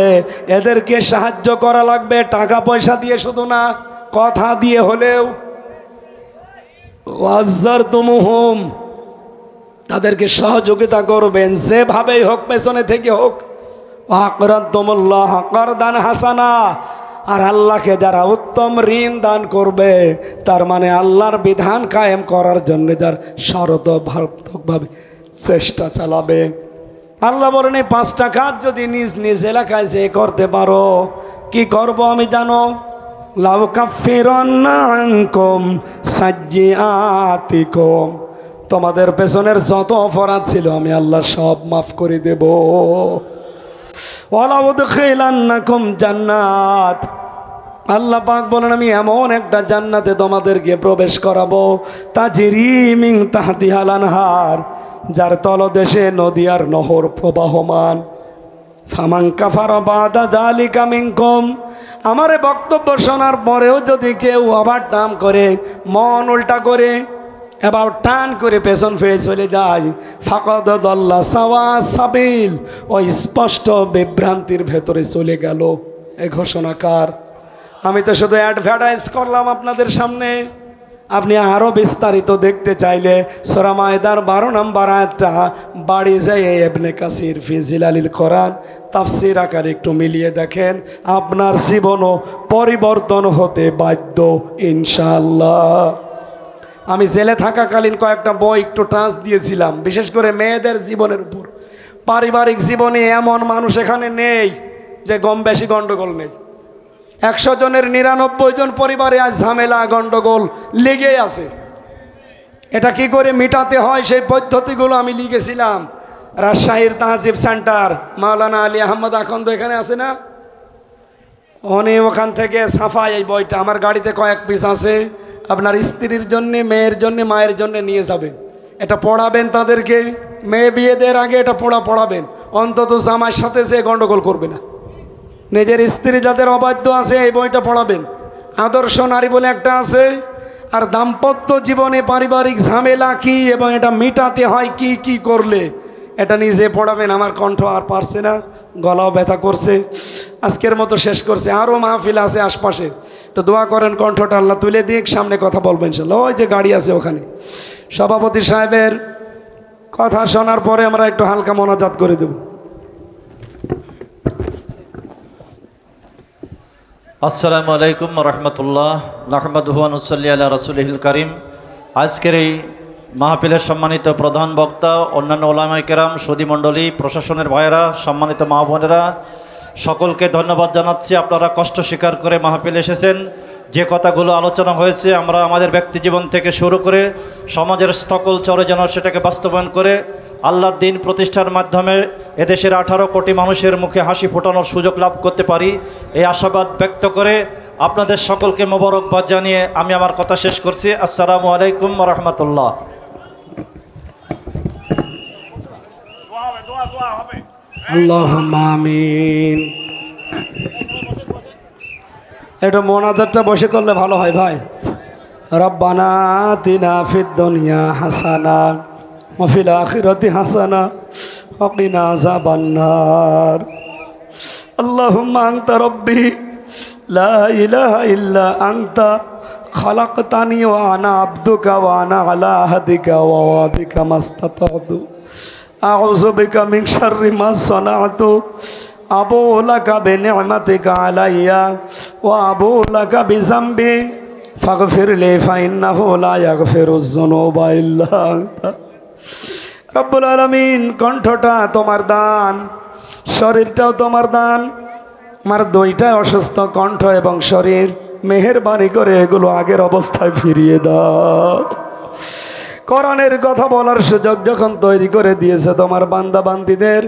এদেরকে সাহায্য করা লাগবে, টাকা পয়সা দিয়ে শুধু না, কথা দিয়ে হলেও। ওয়াজ্জারতুমুহুম, তাদেরকে সহযোগিতা করবেন যেভাবেই হোক, পেছনে থেকে হোক। আকরাদতুমুল্লাহ কারদান হাসানা, আর আল্লাহকে যারা উত্তম ঋণ দান করবে, তার মানে আল্লাহর বিধান কায়েম করার জন্য যার সর্বতভাবে চেষ্টা চালাবে। আল্লাহ বলেন এই 5টা কাজ যদি নিজ নিজ এলাকায় যে করতে পারো, কি করব আমি জানো? লাউ কাফিরান্না আনকুম সাজ্জিআতিকুম, তোমাদের পেছনের যত অপরাধ ছিল আমি আল্লাহ সব মাফ করে দেব। ওয়ালা উদখিলান্নাকুম জান্নাত, আল্লাহ পাক বলেন আমি এমন একটা জান্নাতে তোমাদেরকে প্রবেশ করাবো, তাজরি মিন তাহতিহাল আনহার, যার তলদেশে নদী আর নহর প্রবাহমান। ফামান কাফারা বাদা যালিকা মিনকুম, আমার বক্তব্য শোনার পরেও যদি কেউ ওভারটার্ন করে, মন উল্টা করে, এবার টান করে পেছন ফিরে চলে যায়, ফাকাদ দাল্লা সাওয়া সাবিল, ওই স্পষ্ট বিভ্রান্তির ভেতরে চলে গেল। এই ঘোষণাকার আমি তো শুধু অ্যাডভার্টাইজ করলাম আপনাদের সামনে। আপনি আরও বিস্তারিত দেখতে চাইলে সূরা মায়দার 12 নম্বর আয়াতটা বাড়ি যায় ইবনে কাসির ফি জিলালিল কোরআন তাফসীর আকারে একটু মিলিয়ে দেখেন, আপনার জীবনও পরিবর্তন হতে বাধ্য ইনশাআল্লাহ। আমি জেলে থাকাকালীন কয়েকটা বই একটু টাচ দিয়েছিলাম, বিশেষ করে মেয়েদের জীবনের উপর। পারিবারিক জীবনে এমন মানুষ এখানে নেই যে কম বেশি গণ্ডগোল নেই। 100 জনের 99 জন পরিবারে আজ ঝামেলা গণ্ডগোল লেগেই আছে। এটা কি করে মিটাতে হয় সেই পদ্ধতিগুলো আমি লিখেছিলাম। রাজশাহীর তাহজিব সেন্টার মাওলানা আলী আহমদ আখন্দ এখানে আছে না, উনি ওখান থেকে ছাপায় এই বইটা। আমার গাড়িতে কয়েক পিস আছে, আপনার স্ত্রীর জন্যে, মেয়ের জন্যে, মায়ের জন্যে নিয়ে যাবেন। এটা পড়াবেন তাদেরকে, মেয়ে বিয়ে দেওয়ার আগে এটা পড়াবেন, অন্তত জামাইয়ের সাথে সে গণ্ডগোল করবে না। নিজের স্ত্রী যাদের অবাধ্য আছে এই বইটা পড়াবেন। আদর্শ নারী বলে একটা আছে, আর দাম্পত্য জীবনে পারিবারিক ঝামেলা কি এবং এটা মেটাতে হয় কি কি করলে, এটা নিজে পড়াবেন। আমার কণ্ঠ আর পারছে না, গলাও ব্যথা করছে, আজকের মতো শেষ করছে। আরও মাহফিল আছে আশপাশে, তো দোয়া করেন কণ্ঠটা আল্লাহ তুলে দিয়ে সামনে কথা বলবেন ইনশাআল্লাহ। ওই যে গাড়ি আছে ওখানে, সভাপতি সাহেবের কথা শোনার পরে আমরা একটু হালকা মোনাজাত করে দেব। আসসালামু আলাইকুম রহমতুল্লাহ, নাহমাদুহু ওয়া নুসাল্লি আলা রাসূলিহিল কারীম। আজকের এই মাহফিলের সম্মানিত প্রধান বক্তা, অন্যান্য ওলামায়ে কেরাম, সুধী মণ্ডলী, প্রশাসনের ভাইয়েরা, সম্মানিত মা বোনেরা, সকলকে ধন্যবাদ জানাচ্ছি। আপনারা কষ্ট স্বীকার করে মাহফিলে এসেছেন। যে কথাগুলো আলোচনা হয়েছে আমরা আমাদের ব্যক্তি জীবন থেকে শুরু করে সমাজের সকল চরে যেন সেটাকে বাস্তবায়ন করে আল্লাহর দিন প্রতিষ্ঠার মাধ্যমে এদেশের 18 কোটি মানুষের মুখে হাসি ফোটানোর সুযোগ লাভ করতে পারি, এই আশাবাদ ব্যক্ত করে আপনাদের সকলকে মোবারকবাদ জানিয়ে আমি আমার কথা শেষ করছি। আসসালামু আলাইকুম ওয়া রাহমাতুল্লাহ। আল্লাহুম্মা আমিন। এটা মোনাজাতটা বসে করলে ভালো হয় ভাই। রব্বানা আতিনা ফিদ দুনিয়া হাসানা ওয়া ফিল আখিরাতি হাসানা ওয়া কিনা আযাবান নার। আল্লাহুম্মা আনতা রাব্বি লা ইলাহা ইল্লা আনতা খালাকতানি ওয়া আনা আবদুকা ওয়া আনা আলা আহদিকা ওয়া ওয়াদিকা মাস্তাতাতু আউযু বিকা মিন শাররি মা সানাতু আবুউ লাকা বিনি'মাতিকা আলাইয়া ওয়া আবুউ লাকা বিযামবি ফাগফিরলি ফাইন্নাহু লা ইয়াগফিরুয যুনুবা ইল্লা আনতা। রব্বুল আলামিন, কণ্ঠটা তোমার দান, শরীরটাও তোমার দান। আমার দুইটা অসুস্থ কণ্ঠ এবং শরীর, মেহেরবানি করে এগুলো আগের অবস্থায় ফিরিয়ে দাও। কোরআনের কথা বলার সুযোগ যখন তৈরি করে দিয়েছে তোমার বান্দা বান্দীদের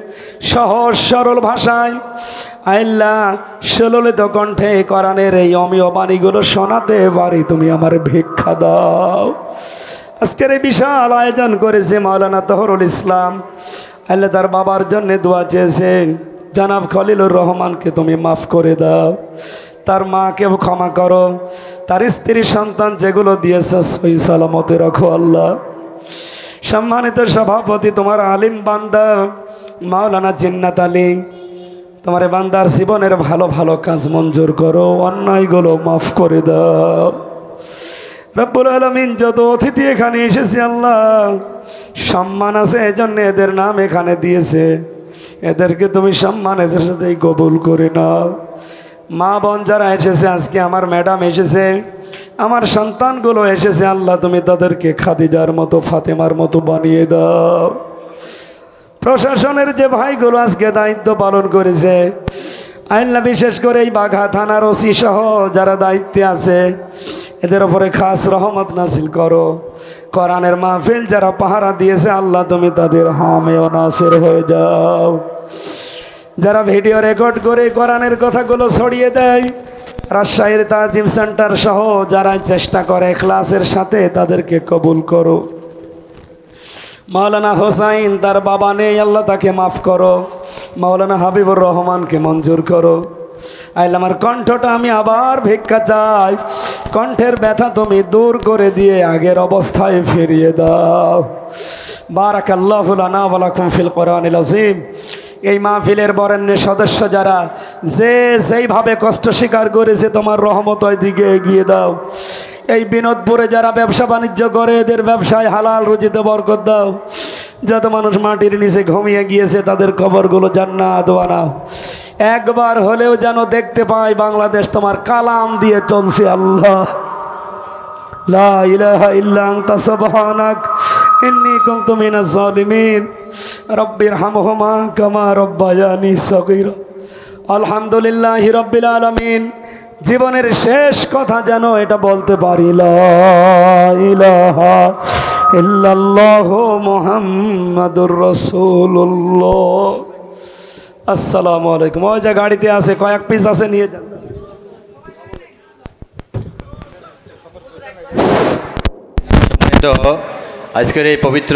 সহজ সরল ভাষায়, আল্লাহ সুললিত কণ্ঠে কোরআনের এই অমীয় বাণীগুলো শোনাতে পারি, তুমি আমার ভিক্ষা দাও। আজকের এই বিশাল আয়োজন করেছে মাওলানা তহরুল ইসলাম, আল্লাহ তার বাবার জন্য দোয়া চেয়েছেন, জনাব খলিলুর রহমানকে তুমি মাফ করে দাও, তার মাকেও ক্ষমা করো, তার স্ত্রী সন্তান যেগুলো দিয়েছে সহি সালামতে রাখো আল্লাহ। সম্মানিত সভাপতি তোমার আলিম বান্দা মাওলানা জিন্নাত আলী, তোমার বান্দার জীবনের ভালো ভালো কাজ মঞ্জুর করো, অন্যায়গুলো মাফ করে দাও। রব্বুল আলামিন, যত অতিথি এখানে এসেছে আল্লাহ, সম্মান আছে এজন্য এদের নাম এখানে দিয়েছে, এদেরকে তুমি সম্মান এদের সাথেই কবুল করে নাও। মা বোন যারা এসেছে, আজকে আমার ম্যাডাম এসেছে, আমার সন্তানগুলো এসেছে, আল্লাহ তুমি তাদেরকে খাদিজার মতো, ফাতেমার মতো বানিয়ে দাও। প্রশাসনের যে ভাইগুলো আজকে দায়িত্ব পালন করেছে আল্লাহ, বিশেষ করে এই বাঘা থানার ওসি সহ যারা দায়িত্বে আছে, এদের ওপরে খাস রহমত নাসিল করো। কোরআনের মাহফিল যারা পাহারা দিয়েছে আল্লাহ তুমি তাদের হামে ও নাসির হয়ে যাও। যারা ভিডিও রেকর্ড করে কোরআনের কথাগুলো ছড়িয়ে দেয়, রাজশাহীর তাজিম সেন্টার সহ যারা চেষ্টা করে ইখলাসের সাথে, তাদেরকে কবুল করো। মাওলানা হোসাইন, তার বাবা নেই, আল্লাহ তাকে মাফ করো। মাওলানা হাবিবুর রহমানকে মঞ্জুর করো। আইল আমার কণ্ঠটা আমি আবার ভিক্ষা চাই, কণ্ঠের ব্যথা তুমি দূর করে দিয়ে আগের অবস্থায় ফিরিয়ে দাও। বারাকাল্লাহু লানা ওয়া লাকুম ফিল কোরআনিল আযীম। এই মাহফিলের বরেণ্য সদস্য যারা যেইভাবে কষ্ট স্বীকার করেছে, তোমার রহমত ওই দিকে এগিয়ে দাও। এই বিনোদপুরে যারা ব্যবসা বাণিজ্য করে, এদের ব্যবসায় হালাল রুজিতে বরকত দাও। যত মানুষ মাটির নিচে ঘুমিয়ে গিয়েছে তাদের কবরগুলো জান্নাত বানাও। একবার হলেও যেন দেখতে পাই বাংলাদেশ তোমার কালাম দিয়ে চলছে। আল্লাহ, লা ইলাহা ইল্লা আনতা সুবহানাক ইন্নী কুনতু মিনাজ জালিমিন। রব্বিরহামহুমা কামা রব্বায়ানি সগীরা। আলহামদুলিল্লাহি রাব্বিল আলামিন। জীবনের শেষ কথা যেন এটা বলতে পারি, লা ইলাহা ইল্লাল্লাহু মুহাম্মাদুর রাসূলুল্লাহ। আসসালামু আলাইকুম। ওই যে গাড়িতে আছে, কয়েক পিস আছে, নিয়ে যান। আজকের এই পবিত্র